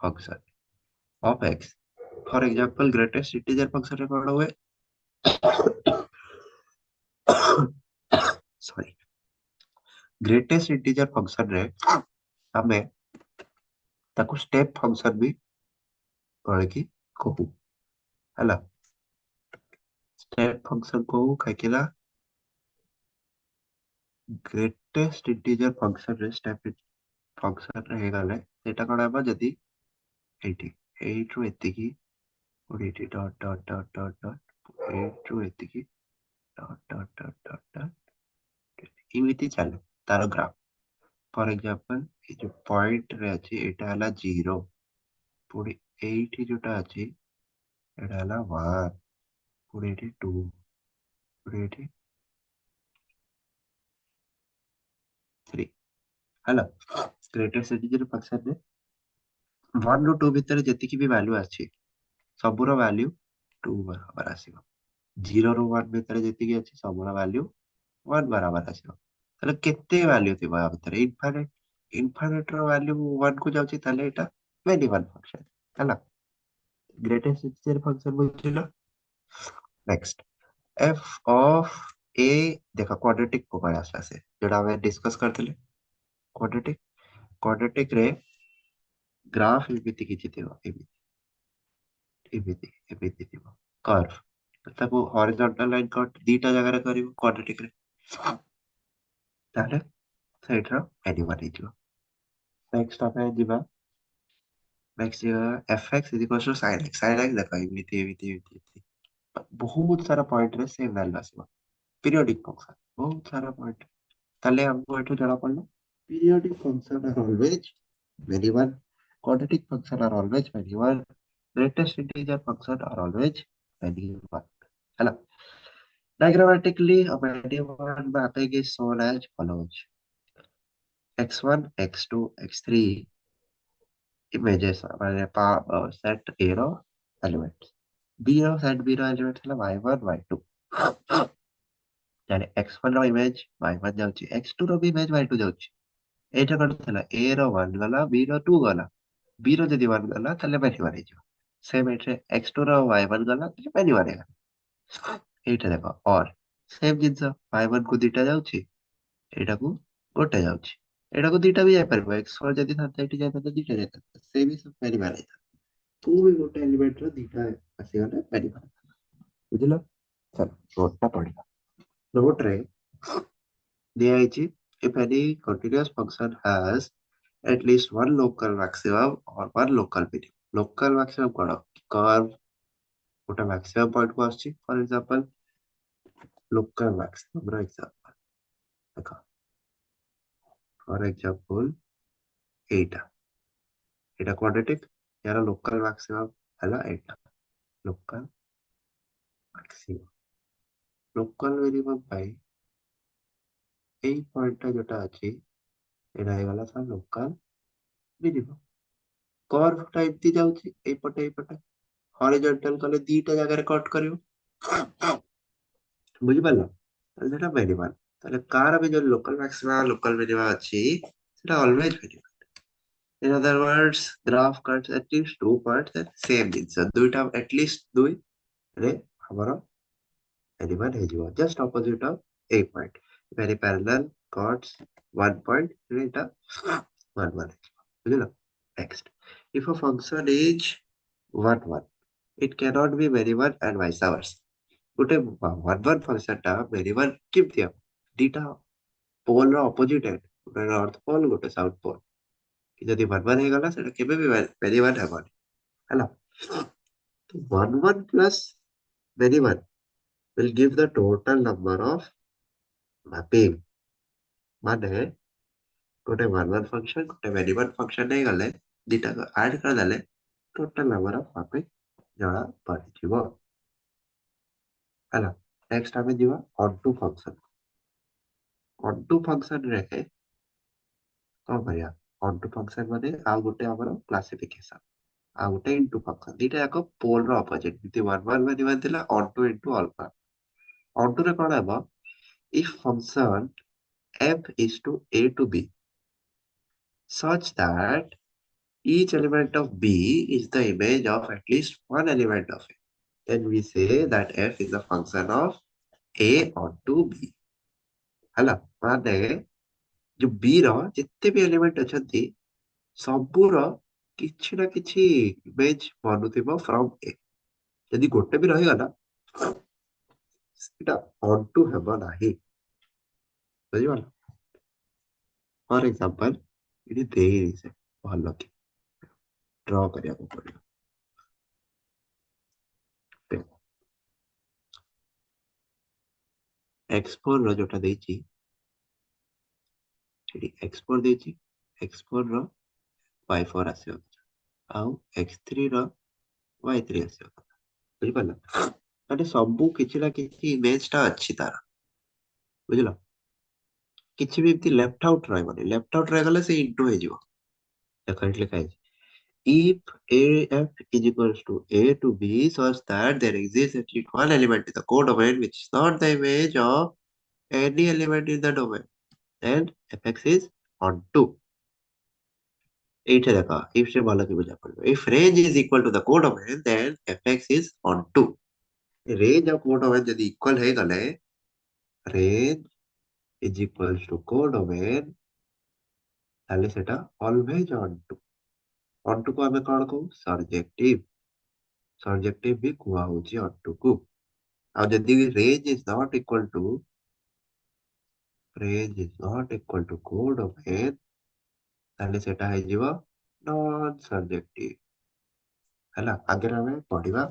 function of x for example greatest integer function ରେ କଣ ହୁଏ sorry greatest integer function ରେ ଆମେ ତାକୁ step function ବି କରିକି କହୁ ହେଲା step function କହୁ କାହିଁକି ନା greatest integer function ରେ step function ରେ ହେଇଗଲେ ସେଇଟା କଣ ହେବ ଯଦି ଏଇଠି ଏଇଠୁ ଏତିକି ପୁଣି ଏଇଠି dot dot dot dot dot ଏଇଠୁ ଏତିକି dot dot dot dot dot ଏମିତି ଚାଲେ ତାର ଗ୍ରାଫ ଫର ଏକ୍ସାମ୍ପଲ ଏଇ ଯୋଉ ପଏଣ୍ଟ ରେ ଅଛି ଏଇଟା ହେଲା 0 ପୁଣି ଏଇଠି ଯୋଉଟା ଅଛି ଏଇଟା ହେଲା 1 ପୁଣି ଏଇଠି 2 ପୁଣି ଏଇଠି 3 ହେଲା ଗ୍ରେଟେଷ୍ଟ ଇଣ୍ଟିଜର ଫଙ୍କସନ ରେ 1 ରୁ 2 ଭିତରେ ଯେତିକି ବି ଭ୍ୟାଲୁ ଅଛି ସବୁର ଭ୍ୟାଲୁ 2 ବରାବର ଆସିବ 0 ରୁ 1 ଭିତରେ ଯେତିକି ଅଛି ସବୁର ଭ୍ୟାଲୁ 1 ବରାବର ଆସିବ ତାହେଲେ କେତେ ଭ୍ୟାଲୁ ଥିବ ୟା ଭିତରେ ଇନଫାଇନାଇଟ ର ଭ୍ୟାଲୁ 1 କୁ ଯାଉଛି ତାହେଲେ ଏଇଟା ଭେରିଏବଲ ଫଙ୍କସନ ହେଲା ଗ୍ରେଟେଷ୍ଟ ଇଣ୍ଟିଜର ଫଙ୍କସନ ବୁଝିଲ ନେକ୍ସଟ f of a ଦେଖ କ୍ୱାଡ୍ରେଟିକ को ପଳେଇ ଆସିଲା ସେ ଯୋଉଟା ଆମେ ଡିସକସ କରିଥିଲେ କ୍ୱାଡ୍ରେଟିକ ରେ ଗ୍ରାଫ ଏମିତି କିଛି ଥିବ ଏମିତି ଥିବ କର୍ଭ ତାକୁ ହରିଜଣ୍ଟାଲ ଲାଇନ କଟ ଦିଟା ଜାଗାରେ କରିବୁ କ୍ୱାଡ୍ରେଟିକ ରେ ତାହେଲେ ସେଇଠାର ଭେରିଏବଲ ହେଇଯିବ ନେକ୍ସଟ ଆମେ ଯିବା ନେକ୍ସଟ ଯିବା fx is equals to sin x ଦେଖ ଏମିତି ବହୁତ ସାରା ପଏଣ୍ଟ ରେ ସେମ ଭ୍ୟାଲୁ ଆସିବ ପିରିୟଡିକ ଫଙ୍କସନ ବହୁତ ସାରା ପଏଣ୍ଟ ତାହେଲେ ଆମକୁ ଏଠୁ ଜଣା ପଡିଲା periodic function are always variable quadratic function are always variable greatest integer function are always variable ହେଲା diagrammatically a variable mapping is shown as follows x1 x2 x3 images ମାନେ set A ର elements B ର set B ର element ହେଲା y1 y2 ତାହେଲେ x1 ର image y1 ଯାଉଛି x2 ର ବି ଇମେଜ y2 ଯାଉଛି ଏଇଟା କଣ ଥିଲା A ର 1 ଗଲା B ର 2 ଗଲା B ର ଯଦି 1 ଗଲା ତାହେଲେ many 1 ହେଇଯିବ ସେମ୍ ଏଇଥିରେ x2 ର y1 ଗଲା ତାହେଲେ many 1 ହେଇଗଲା ଏଇଟା ଦେଖ or ସେମ୍ ଜିନିଷ y1 କୁ ଦିଟା ଯାଉଛି ଏଇଟାକୁ ଗୋଟେ ଯାଉଛି ଏଇଟାକୁ ଦିଟା ବି ଯାଇପାରିବ x1 ଯଦି ଥାନ୍ତା ଏଇଠି ଯାଇଥାନ୍ତା ଦିଟା ଯାଇଥାନ୍ତା ସେ ବି ସବୁ many 1 ହେଇଥାନ୍ତା କୋଉ ବି ଗୋଟେ ଏଲିମେଣ୍ଟ ର ଦିଟା ଆସିଗଲେ many 1 ବୁଝିଲ ଚାଲ ନୋଟ ଟା ପଢିବା ନୋଟ ରେ ଦିଆଯାଇଛି if any continuous function has at least one local maximum or one local minimum local maximum କଣ curve ଗୋଟେ maximum point କୁ ଆସୁଛି for example local maximum ର example ଦେଖ for example ଏଇଟା ଏଇଟା quadratic यार local maximum ହେଲା ଏଇଟା local maximum local minimum ପାଇଁ ଏଇ point ଟା ଯୋଉଟା ଅଛି ଏଇଟା ହେଇଗଲା ତାର local minimum curve ଟା ଏମିତି ଯାଉଛି ଏଇପଟେ ହରିଜଣ୍ଟାଲ କଲେ ଦିଟା ଜାଗାରେ କଟ୍ କରିବ ବୁଝିପାରିଲ ତାହେଲେ ସେଟା ଭେରିଏବଲ ତାହେଲେ କାର ବି ଯୋଉ ଲୋକାଲ ମାକ୍ସିମା ଲୋକାଲ ମିନିମା ଅଛି ସେଟା always variable in other words graph cuts at least two points and same ଜିନିଷ ଦୁଇଟା at least ଦୁଇ ରେ ଆମର ଭେରିଏବଲ ହେଇଯିବ just opposite of a point very parallel cuts one point ଏଇଟା one one ହେଇଯିବ ବୁଝିଲ next if a function is one one it cannot be variable and vice versa ଗୋଟେ one one function ଟା variable କେମିତି ହବ ଦିଟା pole ର opposite end ଗୋଟେ north pole ଗୋଟେ south pole ଯଦି one one ହେଇଗଲା ସେଟା କେବେ ବି variable ହେବନି ହେଲା one one plus variable will give the total number of mapping ମାନେ ଗୋଟେ one one function ଗୋଟେ variable function ନେଇଗଲେ ଦିଟାକୁ add କରିଦେଲେ total number of mapping ଜଣା ପଡିଯିବ ହେଲା next ଆମେ ଯିବା onto function onto function ରେ କଣ କରିବା onto function ମାନେ ଆଉ ଗୋଟେ ଆମର classification ଆଉ ଗୋଟେ into function ଦିଟା ଯାକ pole ର opposite ଯେମିତି one one one ଥିଲା onto into alpha onto ରେ କଣ ହବ if function f is to a to b such that each element of b is the image of at least one element of a then we say that f is a function of a onto b ହେଲା ମାନେ ଯୋଉ b ର ଯେତେ ବି element ଅଛନ୍ତି ସବୁର କିଛି ନା କିଛି ଇମେଜ ବନୁଥିବ ଫ୍ରମ ଏ ଯଦି ଗୋଟେ ବି ରହିଗଲା ସେଟା onto ହେବ ନାହିଁ ବୁଝିପାରିଲ ଫର ଏକ୍ସାମ୍ପଲ ଏଠି ଦେଇଛି ଭଲ କି ଡ୍ର କରିବାକୁ ପଡିବ x4 ର ଯୋଉଟା ଦେଇଛି ସେଠି x4 ଦେଇଛି x4 ର y4 ଆସିବ ଆଉ x3 ର y3 ଆସିବ ବୁଝିପାରିଲ ମାନେ ସବୁ କିଛି ନା କିଛି ଇମେଜ ଟା ଅଛି ତାର ବୁଝିଲ କିଛି ବି ଏମିତି ଲେଫ୍ଟ ଆଉଟ ରହିବନି ଲେଫ୍ଟ ଆଉଟ ରହିଗଲେ ସେ ଇଣ୍ଟୁ ହେଇଯିବ ଦେଖ ଏଠି ଲେଖା ହେଇଛି if AF is equals to A to B such that there exists at least one element in the codomain which is not the image of any element in the domain, then fx is onto. ଏଇଠି ଦେଖ if ସେ ଭଲ କି ବୁଝା ପଡିବ if range is equal to the codomain then fx is onto. range ଆଉ codomain ଯଦି equal ହେଇଗଲେ range is equals to codomain ତାହେଲେ ସେଟା always onto. onto କୁ ଆମେ କଣ କହୁ surjective ସବଜେକ୍ଟିଭ ବି କୁହା ହଉଛି onto କୁ ଆଉ ଯଦି range is not equal to codomain ତାହେଲେ ସେଟା ହେଇଯିବ non subjective ହେଲା ଆଗରେ ଆମେ ପଢିବା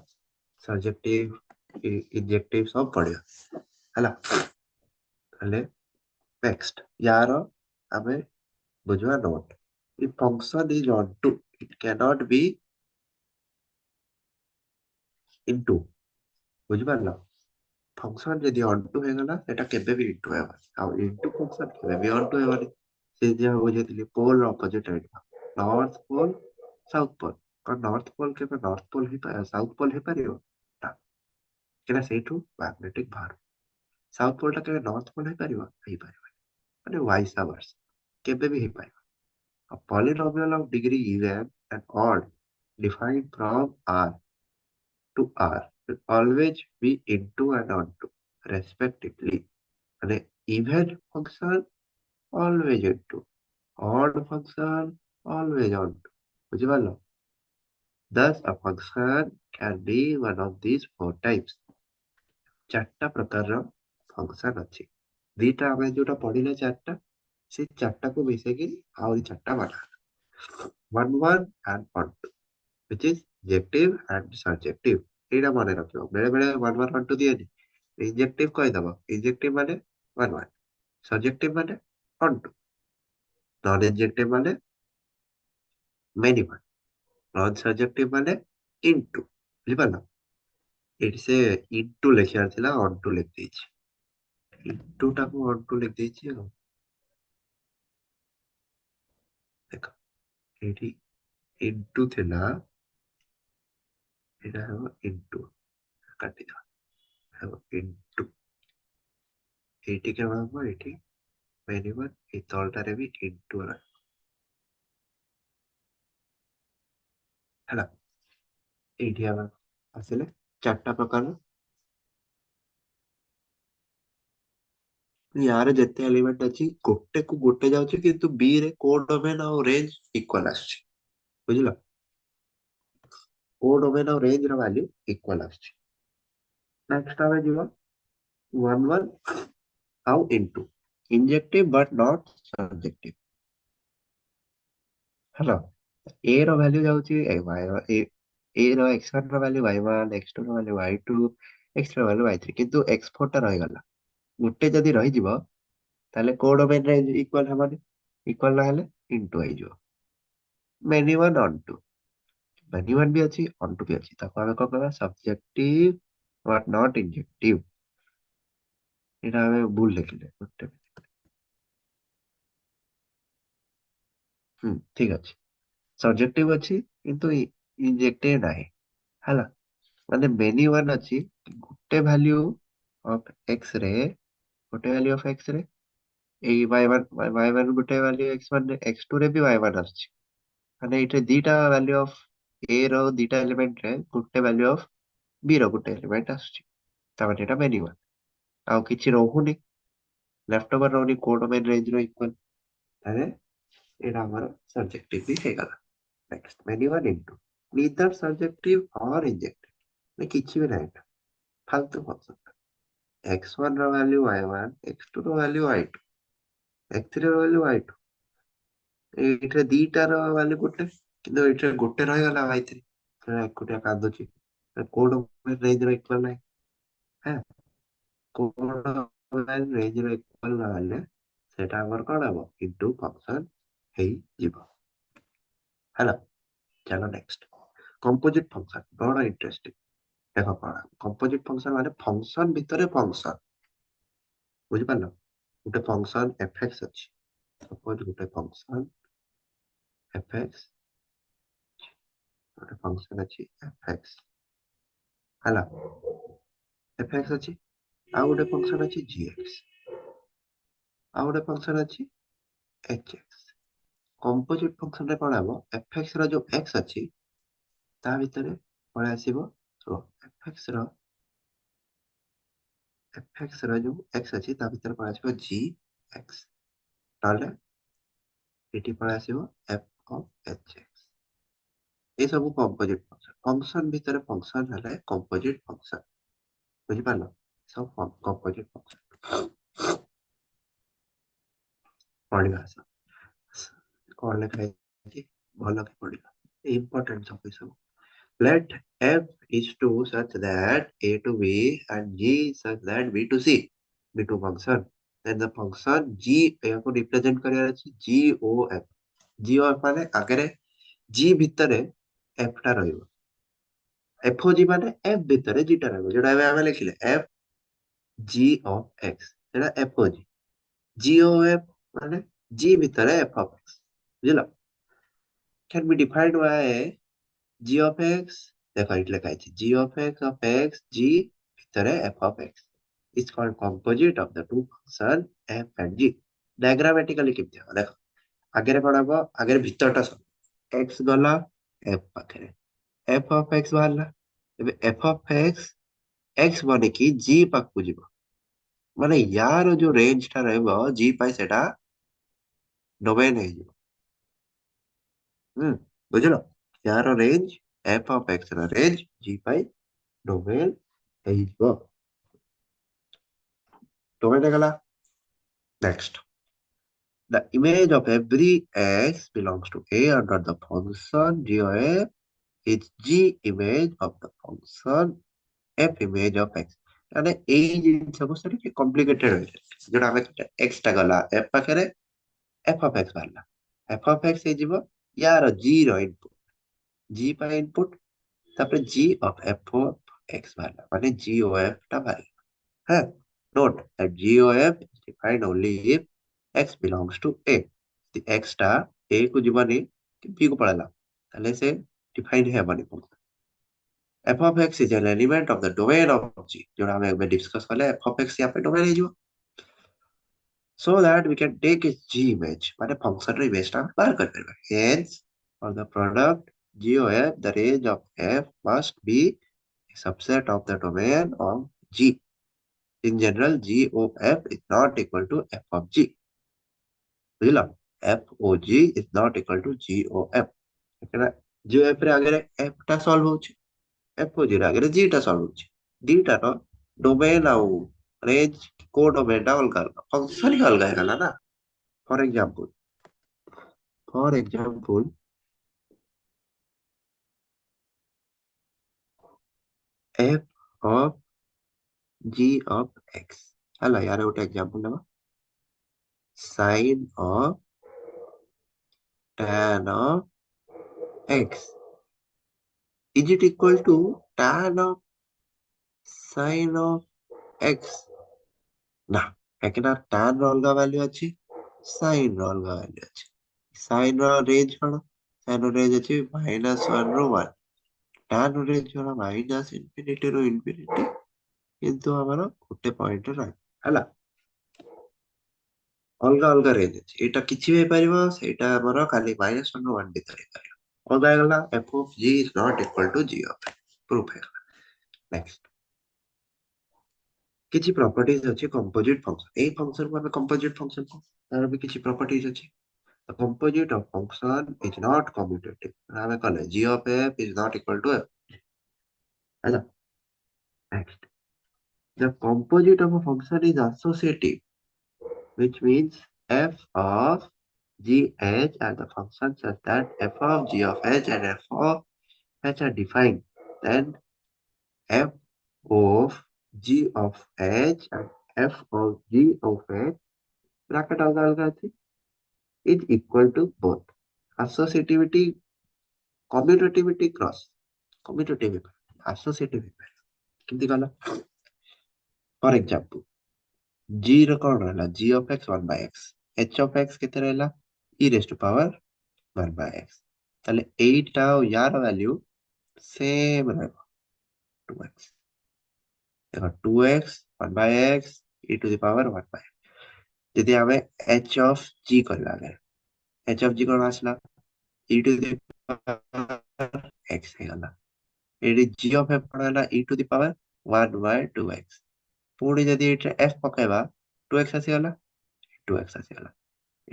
subjective injective ସବୁ ପଢିବା ହେଲା ତାହେଲେ next ୟାର ଆମେ ବୁଝିବା note if function is onto it cannot be into ବୁଝିପାରିଲ ଫଙ୍କସନ ଯଦି onto ହେଇଗଲା ସେଟା କେବେ ବି into ହେବନି ଆଉ into ଫଙ୍କସନ କେବେ ବି onto ହେବନି ସେ ଯାହା ବୁଝେଇଥିଲି ପୋଲ ଅପୋଜିଟ ରହିବ, ନର୍ଥ ପୋଲ ସାଉଥ ପୋଲ। କଣ ନର୍ଥ ପୋଲ କେବେ ନର୍ଥ ପୋଲ ହେଇପାରିବ, ସାଉଥ ପୋଲ ହେଇପାରିବ ନା, କାହିଁକିନା ସେଇଠୁ ମ୍ୟାଗ୍ନେଟିକ ବାହାରୁ। ସାଉଥ ପୋଲ ଟା କେବେ ନର୍ଥ ପୋଲ ହେଇପାରିବ, ହେଇପାରିବନି। ମାନେ ଭାଇସା ବର୍ଷ କେବେ ବି ହେଇପାରିବ। A polynomial of degree even and odd defined from R to R will always be into and onto respectively. মানে even function always into, odd function always onto, বুঝতে? Thus a function can be one of these four types. ଚାରିଟା ପ୍ରକାରର function ଅଛି। ଦିଟା ଆମେ ଯୋଉଟା ପଢିଲେ ଚାରିଟା, ସେ ଚାରିଟାକୁ ମିଶେଇକି ଆହୁରି ଚାରିଟା ବନା। One one and one two, which is injective and surjective. ଏଇଟା ମନେ ରଖିବ, ବେଳେ ବେଳେ one one one two ଦିଏନି। ଇଞ୍ଜେକ୍ଟିଭ କହିଦବ, ଇଞ୍ଜେକ୍ଟିଭ ମାନେ one one, ସବଜେକ୍ଟିଭ ମାନେ one two, ନନ୍ ଇଞ୍ଜେକ୍ଟିଭ ମାନେ many one, ନନ୍ ସବଜେକ୍ଟିଭ ମାନେ into, ବୁଝିପାରିଲ? ଏଠି ସେ into ଲେଖିବାର ଥିଲା onto ଲେଖିଦେଇଛି, into ଟାକୁ onto ଲେଖିଦେଇଛି ଆଉ। ଦେଖ ଏଇଠି into ଥିଲା, ଏଇଟା ହେବ into, କାଟିଦବା, ହେବ into। ଏଇଠି କେବଳ ହବ, ଏଇଠି many one, ଏଇ ତଳଟାରେ ବି into ରହିବ, ହେଲା। ଏଇଠି ଆମେ ଆସିଲେ ଚାରିଟା ପ୍ରକାରର, ୟାର ଯେତେ ଏଲିମେଣ୍ଟ ଅଛି ଗୋଟେ କୁ ଗୋଟେ ଯାଉଛି, କିନ୍ତୁ ବି ରେ କୋଡ ଡୋମେନ ଆଉ ରେଞ୍ଜ ଇକ୍ୱାଲ ଆସୁଛି, ବୁଝିଲ? କୋଡ ଡୋମେନ ଆଉ ରେଞ୍ଜ ର ଭ୍ୟାଲ୍ୟୁ ଇକ୍ୱାଲ ଆସୁଛି। ନେକ୍ସଟ ଆମେ ଯିବା वन वन ଆଉ into, injective but not subjective, ହେଲା। a ର ଭ୍ୟାଲ୍ୟୁ ଯାଉଛି a ର x1 ର ଭ୍ୟାଲ୍ୟୁ y1, x2 ର ଭ୍ୟାଲ୍ୟୁ y2, x3 ର ଭ୍ୟାଲ୍ୟୁ y3, କିନ୍ତୁ x4 ଟା ରହିଗଲା। ଗୋଟେ ଯଦି ରହିଯିବ ତାହେଲେ କୋଡ ଡୋମେନ ରେଞ୍ଜ ଇକ୍ୱାଲ ହେବନି, ଇକ୍ୱାଲ ନହେଲେ into ହେଇଯିବ। many one on two, many one ବି ଅଛି on two ବି ଅଛି, ତାକୁ ଆମେ କଣ କହିବା, subjective but not injective। ଏଇଟା ଆମେ ଭୁଲ ଲେଖିଲେ ଗୋଟେ, ଠିକ ଅଛି। ସବଜେକ୍ଟିଭ ଅଛି କିନ୍ତୁ ଇଞ୍ଜେକ୍ଟିଭ ନାହିଁ, ହେଲା। ମାନେ many one ଅଛି, ଗୋଟେ ଭ୍ୟାଲ୍ୟୁ ଅଫ x ରେ, ଗୋଟେ ଭ୍ୟାଲ୍ୟୁ ଅଫ x ରେ ଏଇ y1 ଗୋଟେ ଭ୍ୟାଲ୍ୟୁ x1 ରେ, x2 ରେ ବି y1 ଆସୁଛି। ମାନେ ଏଇଠି ଦିଟା ଭ୍ୟାଲ୍ୟୁ ଅଫ a ର ଦିଟା ଏଲିମେଣ୍ଟ ରେ ଗୋଟେ ଭ୍ୟାଲ୍ୟୁ ଅଫ b ର ଗୋଟେ ଏଲିମେଣ୍ଟ ଆସୁଛି, ତାମାନେ ଏଇଟା many one। ଆଉ କିଛି ରହୁନି, ଲେଫ୍ଟ ଓଭର ରହୁନି କୋଡ ଡୋମେନ ରେଞ୍ଜ ର ଇକ୍ୱାଲ, ତାହେଲେ ଏଇଟା ଆମର ସବଜେକ୍ଟିଭ ବି ହେଇଗଲା। Next many one into, neither subjective or injective, କିଛି ବି ନାହିଁ ଏଟା, ଫାଲତୁ ଫଙ୍କସନ। x1 ର ଭ୍ୟାଲ୍ୟୁ y1, x2 ର ଭ୍ୟାଲ୍ୟୁ y2, x3 ର ଭ୍ୟାଲ୍ୟୁ y2, ଏଇଥିରେ ଦିଟାର ଭ୍ୟାଲ୍ୟୁ ଗୋଟେ, କିନ୍ତୁ ଏଇଥିରେ ଗୋଟେ ରହିଗଲା y3, ଏକୁଟିଆ କାନ୍ଦୁଛି, କୋଡ ରେଞ୍ଜ ର ଇକ୍ୱାଲ ନାହିଁ। ହଁ, କୋଡ ରେଞ୍ଜ ର ଇକ୍ୱାଲ ନହେଲେ ସେଟା ଆମର କଣ ହବ, ଇଣ୍ଟୁ ଫଙ୍କସନ ହେଇଯିବ, ହେଲା। ଚାଲ ନେକ୍ସଟ, କମ୍ପୋଜିଟ ଫଙ୍କସନ, ବଡ ଇଣ୍ଟରେଷ୍ଟିଂ। ଦେଖ କଣ କମ୍ପୋଜିଟ ଫଙ୍କସନ ମାନେ, ଫଙ୍କସନ ଭିତରେ ଫଙ୍କସନ, ବୁଝିପାରିଲ? ଗୋଟେ ଫଙ୍କସନ fx ଅଛି, ସପୋଜ ଗୋଟେ ଫଙ୍କସନ fx, ଗୋଟେ ଫଙ୍କସନ ଅଛି fx, ହେଲା। fx ଅଛି, ଆଉ ଗୋଟେ ଫଙ୍କସନ ଅଛି gx, ଆଉ ଗୋଟେ ଫଙ୍କସନ ଅଛି hx। କମ୍ପୋଜିଟ ଫଙ୍କସନ ରେ କଣ ହବ, fx ର ଯୋଉ x ଅଛି ତା ଭିତରେ ପଳେଇ ଆସିବ, fx ର ଯୋଉ x ଅଛି ତା ଭିତରେ ପଳେଇ ଆସିବ gx, ତାହେଲେ ଏଠି ପଳେଇ ଆସିବ f of hx। এই ସବୁ କମ୍ପୋଜିଟ ଫଙ୍କସନ, ଫଙ୍କସନ ଭିତରେ ଫଙ୍କସନ ହେଲେ କମ୍ପୋଜିଟ ଫଙ୍କସନ, ବୁଝିପାରିଲ? ସବୁ କମ୍ପୋଜିଟ ଫଙ୍କସନ। ପଢିବା ଆସ, କଣ ଲେଖା ହେଇଛି ଭଲ କି ପଢିବା, ଇମ୍ପୋର୍ଟାଣ୍ଟ ସବୁ ସବୁ। Let f is to such that a to b and g such that b to c be two function, then the function g को represent କରିବାର ଅଛି g o f, g o f ମାନେ ଆଗରେ g ଭିତରେ f ଟା ରହିବ, f o g ମାନେ f ଭିତରେ g ଟା ରହିବ, ଯୋଉଟା ଏବେ ଆମେ ଲେଖିଲେ f g of x, ସେଟା f o g, g o f ମାନେ G ଭିତରେ f of x ବୁଝିଲ can be defined by g of x ଦେଖ ଏଇଠି ଲେଖା ହେଇଛି g of x g ଭିତରେ f of x is called composite of the two function f and g diagrammatically କେମିତି ହବ ଦେଖ ଆଗରେ କଣ ହବ ଆଗରେ ଭିତରଟା ସବୁ x ଗଲା f ପାଖରେ f of x ବାହାରିଲା ଏବେ f of x ବନିକି g ପାଖକୁ ଯିବ ମାନେ ୟାର ଯୋଉ ରେଞ୍ଜ ଟା ରହିବ g ପାଇଁ ସେଟା ଡୋମେନ ହେଇଯିବ ହୁଁ ବୁଝିଲ ୟାର ରେଞ୍ଜ f of x ର ରେଞ୍ଜ g ପାଇଁ ଡୋମେନ ହେଇଯିବ ଡୋମେନ ହେଇଗଲା next the image of every x belongs to A under the function g of f is g image of the function f image of x ମାନେ ଏଇ ଜିନିଷକୁ ସେଟା ଟିକେ କମ୍ପ୍ଲିକେଟେଡ ହେଇଯାଉଛି ଯୋଉଟା ଆମେ x ଟା ଗଲା f ପାଖରେ f of x ବାହାରିଲା f of x ହେଇଯିବ ୟାର g ର ଇନପୁଟ g ପାଇଁ ଇନପୁଟ ତାପରେ g of f of x ବାହାରିଲା ମାନେ g o f ଟା ବାହାରିଲା ହଁ note that g o f is defined only if x belongs to A the x ଟା A କୁ ଯିବନି କି B କୁ ପଳେଇଲା ତାହେଲେ ସେ ଡିଫାଇନ୍ ହେବନି f of x is an element of the domain of G ଯୋଉଟା ଆମେ ଏବେ ଡିସ୍କସ କଲେ f of x यहाँ पे domain ହେଇଯିବ so that we can take its G image ମାନେ function ର image ଟା ବାହାର କରିପାରିବା hence for the product G of f the range of f must be a subset of the domain of G in general G of f is not equal to f of G ବୁଝିଲ f o g is not equal to G o f G o f ରେ ଆଗରେ f ଟା solve ହଉଛି f o g ରେ ଆଗରେ g ଟା solve ହଉଛି ଦିଟାର domain ଆଉ ରେଞ୍ଜ କୋ ଡୋମେନ ଟା ଅଲଗା ଅଲଗା ଫଙ୍କସନ ହିଁ ଅଲଗା ହେଇଗଲା ନା ଫର example f of g of x ହେଲା ୟାର ଗୋଟେ ଏକ୍ସାମ୍ପଲ ନେବା sin of tan of x is it equal to tan of sin of x ନା କାହିଁକିନା tan ର ଅଲଗା ଭ୍ୟାଲ୍ୟୁ ଅଛି sin ର ଅଲଗା ଭ୍ୟାଲ୍ୟୁ ଅଛି sin ର ରେଞ୍ଜ କଣ sin ର ରେଞ୍ଜ ଅଛି -1 ରୁ 1 tan ର ରେଞ୍ଜ କଣ -ଇନଫିନିଟି ରୁ ଇନଫିନିଟି କିନ୍ତୁ ଆମର ଗୋଟେ ପଏଣ୍ଟ ରହିବ ହେଲା ଅଲଗା ଅଲଗା ରେଞ୍ଜ ଅଛି ଏଇଟା କିଛି ବି ହେଇପାରିବ ସେଇଟା ଆମର ଖାଲି -1 ରୁ 1 ଭିତରେ ହେଇପାରିବ ଅଲଗା ହେଇଗଲା f of g is not equal to g of proof ହେଇଗଲା ନେକ୍ସଟ କିଛି ପ୍ରପର୍ଟିଜ ଅଛି କମ୍ପୋଜିଟ ଫଙ୍କସନ ଏଇ ଫଙ୍କସନକୁ ଆମେ କମ୍ପୋଜିଟ ଫଙ୍କସନ କହୁ ତାର ବି କିଛି ପ୍ରପର୍ଟିଜ ଅଛି the composite of function is not commutative ଆମେ କଲେ g of f is not equal to f ହେଲା next the composite of a function is associative which means f of g h and the function such that f of g of h and f of h are defined then f of g of h and f of g of h bracket alga alga ଅଛି is equal to both associativity commutativity cross commutative associative କେମିତି କଲ ଫର example g ର କଣ ରହିଲା g of x 1 by x h of x କେତେ ରହିଲା e raised to power 1 by x ତାହେଲେ ଏଇଟା ଆଉ ୟାର ଭ୍ୟାଲ୍ୟୁ ସେମ୍ ରହିବ 2x ଦେଖ 2x 1 by x e to the power 1 by x ଯଦି ଆମେ h of g କରିବା ଆଗରେ h of g କଣ ଆସିଲା e to the power x ହେଇଗଲା ଏଠି g of f କଣ ହେଲା e to the power 1 by 2x ପୁଣି ଯଦି ଏଇଟା f ପକେଇବା 2x ଆସିଗଲା 2x ଆସିଗଲା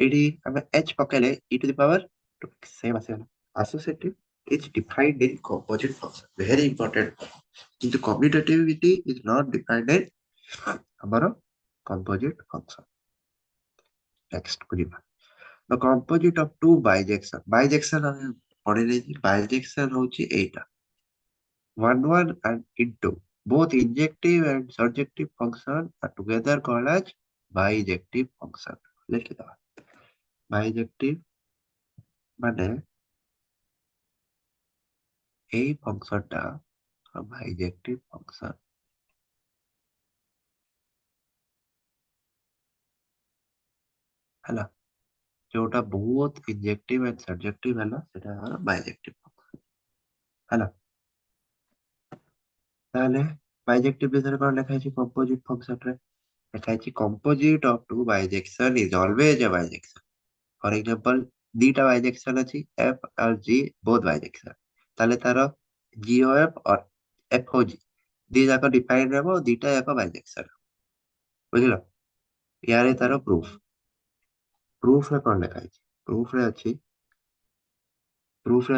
ଏଇଠି ଆମେ h ପକେଇଲେ e to the power 2x same ଆସିଗଲା associative is defined in composite function very important କିନ୍ତୁ commutativity is not defined in ଆମର composite function next କୁ ଯିବା the composite of two bijection ଆମେ ପଢିଲେ bijection ହଉଛି ଏଇଟା 1 and into both injective and surjective function are together called as bijective function ଲେଖିଦବା bijective ମାନେ ଏଇ ଫଙ୍କସନ ଟା bijective function ହେଲା जोटा बहुत इंजेक्टिव एंड सब्जेक्टिव है ना सेटा हमारा बाइजेक्टिव है। ताहले बाइजेक्टिव विषय कौन लिखा है कंपोजिट फंक्शन रे लिखा है composite of two bijection is always a bijection. For example दीटा बाइजेक्शन अछि एफ और जी बोथ बाइजेक्शन ताले तारो जीओएफ और एफओजी दी जाक डिफाइन रहबो दीटा जाक बाइजेक्शन बुझलो यारे तारो प्रूफ रे कौन लिखा है प्रूफ रे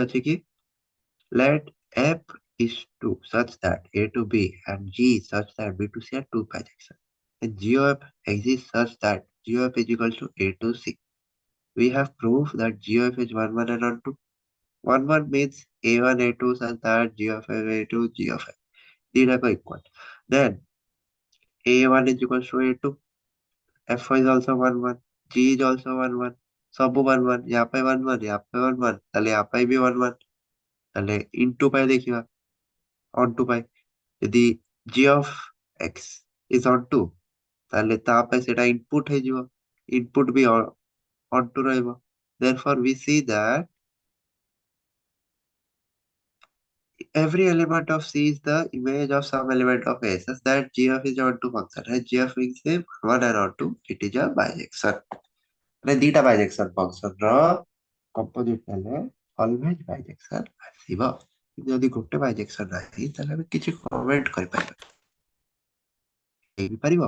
अछि कि let f is to such that a to b and g such that b to c are two bijections. And g of f exists such that g of f is equal to a to c. We have proof that g of f is 1 1 and 1 2. 1 1 means a1 a2 such that g of f a2 g of f. These are equal. Then a1 is equal to a2. f is also 1 1. g is also 1 1. सब 1 1 यहाँ पे 1 1 यहाँ पे 1 1 ताले यहाँ पे भी 1 1 ताले इनटू पाई देखिए ऑन टू पाई यदि g of x is on to ताले तापे सेटा इनपुट है जीवो इनपुट भी on to रहइबो therefore we see that every element of c is the image of some element of a such that g of is on to function है g of is a one and on to it is a bijection ମାନେ ଦିଟା bijection function ର composite ହେଲେ always bijection ଆସିବ ଯଦି ଗୋଟେ bijection ନାହିଁ ତାହେଲେ ଆମେ କିଛି କମେଣ୍ଟ କରିପାରିବା ହେଇପାରିବ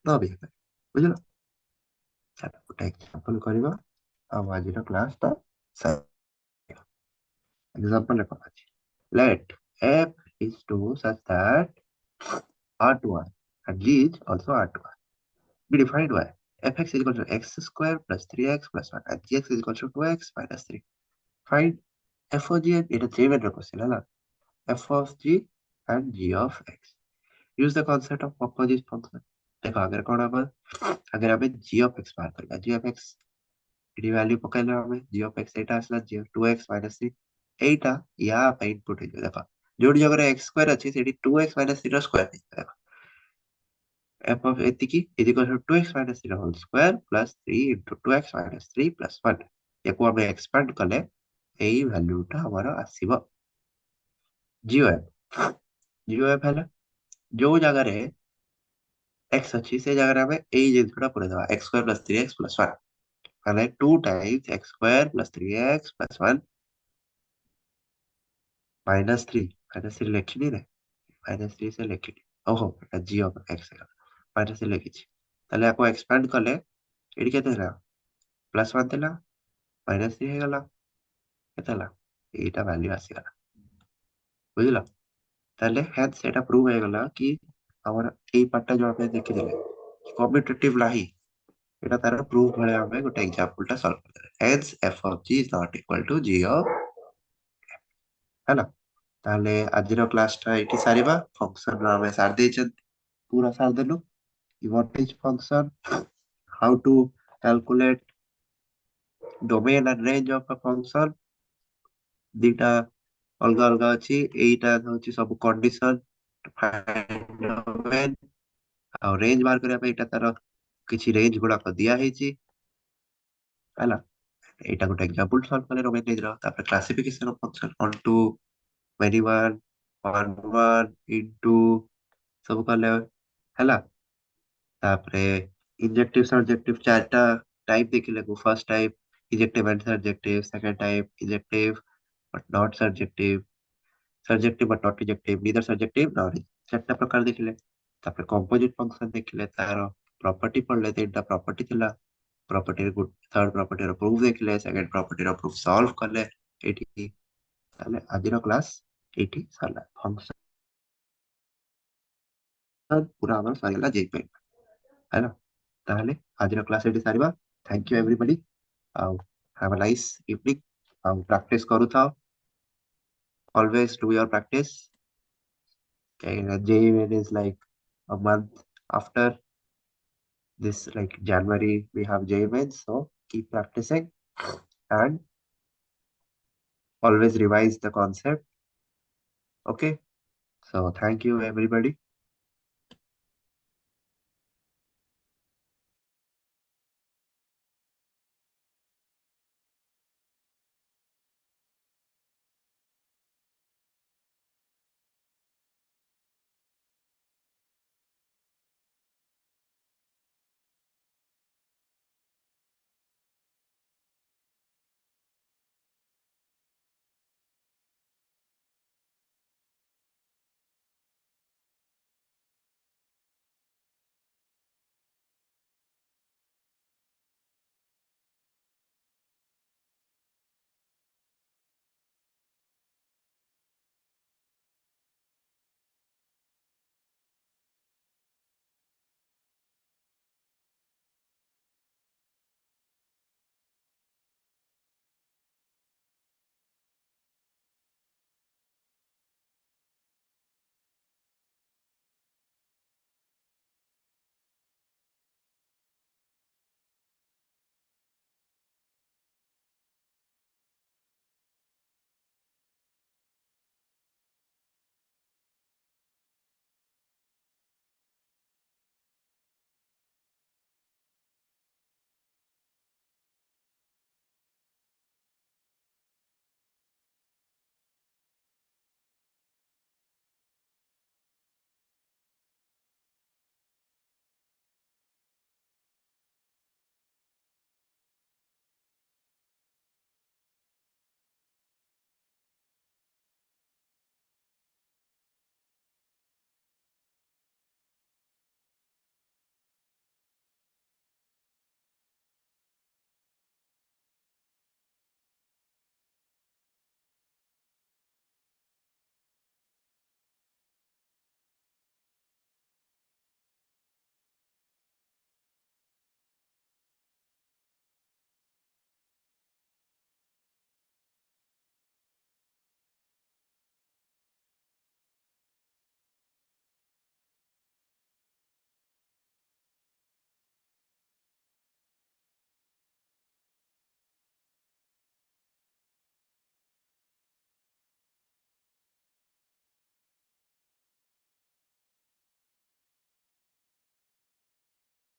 ନ ବି ହେଇପାରିବ ବୁଝିଲ ଚାଲ ଗୋଟେ ଏକ୍ସାମ୍ପଲ କରିବା ଆଉ ଆଜିର କ୍ଲାସ ଟା ଏକ୍ସାମ୍ପଲ କଣ ଅଛି let f is to such that r to r and g is also r to r we defined y fx is equal to x square plus 3x plus 1 and gx is equal to 2x minus 3 find f of g and এটা J-Main ର question ହେଲା f of g and g of x use the concept of composite function देखो अगर कौन हमारा अगर हमें g of x बाहर करेगा g of x eighty value पकड़ना हमें g of x एटा असला g of 2x minus 3 एटा या पे इनपुट है देखो जोड़ी जगह x स्क्वायर अछि सेठी 2x minus 3 रो स्क्वायर है देखो f of एतिकी is equal to 2x minus 3 whole square plus 3 into 2x minus 3 plus 1 याको हमें एक्सपेंड कले एई वैल्यूटा हमारा आसीबो g of है जो जगह रे x अच्छी से जगह हमें ए जिनसटा पूरा दवा x square plus 3x plus 1 माने 2 times x square plus 3x plus 1 minus 3 लिखनी रे माइनस 3 से लिखनी ओहो एटा g ऑफ x है माइनस 3 लिखिछि ताले आपको एक्सपेंड करले एडी केते ହେଲା प्लस 1 देला माइनस 3 हे गला केते ହେଲା एटा वैल्यू आसी गला बुझिलो ताले हेड सेटा प्रूव हे गला कि हमर एई पार्ट जो आपने देखि देले कम्यूटेटिव नाही এটা তার প্রুফ ভଳିଆ ଆମେ ଗୋଟେ ଏକ୍ସାମ୍ପଲ ଟା ସଲ୍ଭ କରିଦେଲେ hence f of g is not equal to g of ହେଲା ତାହେଲେ ଆଜିର କ୍ଲାସ ଟା ଏଇଠି ସାରିବା ଫଙ୍କସନ ର ଆମେ ସାରି ଦେଇଛନ୍ତି ପୁରା ସାରିଦେଲୁ what is function how to calculate domain and range of a function ଦିଟା ଅଲଗା ଅଲଗା ଅଛି ଏଇଟା ହଉଛି ସବୁ କଣ୍ଡିସନ domain ଆଉ ରେଞ୍ଜ ବାହାର କରିବା ପାଇଁ ଏଇଟା ତାର କିଛି ରେଞ୍ଜ ଗୁଡାକ ଦିଆ ହେଇଛି ହେଲା ଏଇଟା ଗୋଟେ ଏକ୍ସାମ୍ପଲ ସଲ୍ଭ କଲେ ଡୋମେନ ରେଞ୍ଜ ର ତାପରେ classification of function on to very one into ସବୁ କଲେ ହେଲା ତାପରେ इंजेक्टिव सब्जेक्टिव चारटा टाइप देखिले को first type injective and subjective second type injective but not subjective but not injective neither subjective not चारटा प्रकार देखिले तापर कंपोजिट फंक्शन देखिले तार प्रॉपर्टी पढ़ले तीनटा प्रॉपर्टी थिला प्रॉपर्टी थर्ड प्रॉपर्टी रो प्रूफ देखिले सेकंड प्रॉपर्टी रो प्रूफ सॉल्व करले एठी ताले आजिरो क्लास एठी सरला फंक्शन पूरा हमर सरिला जेई है ना ताहले आजिर क्लास एटी सारिबा थैंक यू एवरीबॉडी आउ हैव अ नाइस इवनिंग आउ प्रैक्टिस करू था always do your practice okay JEE-Main is like a month after this like January we have JEE-Main so keep practicing and always revise the concept okay so thank you everybody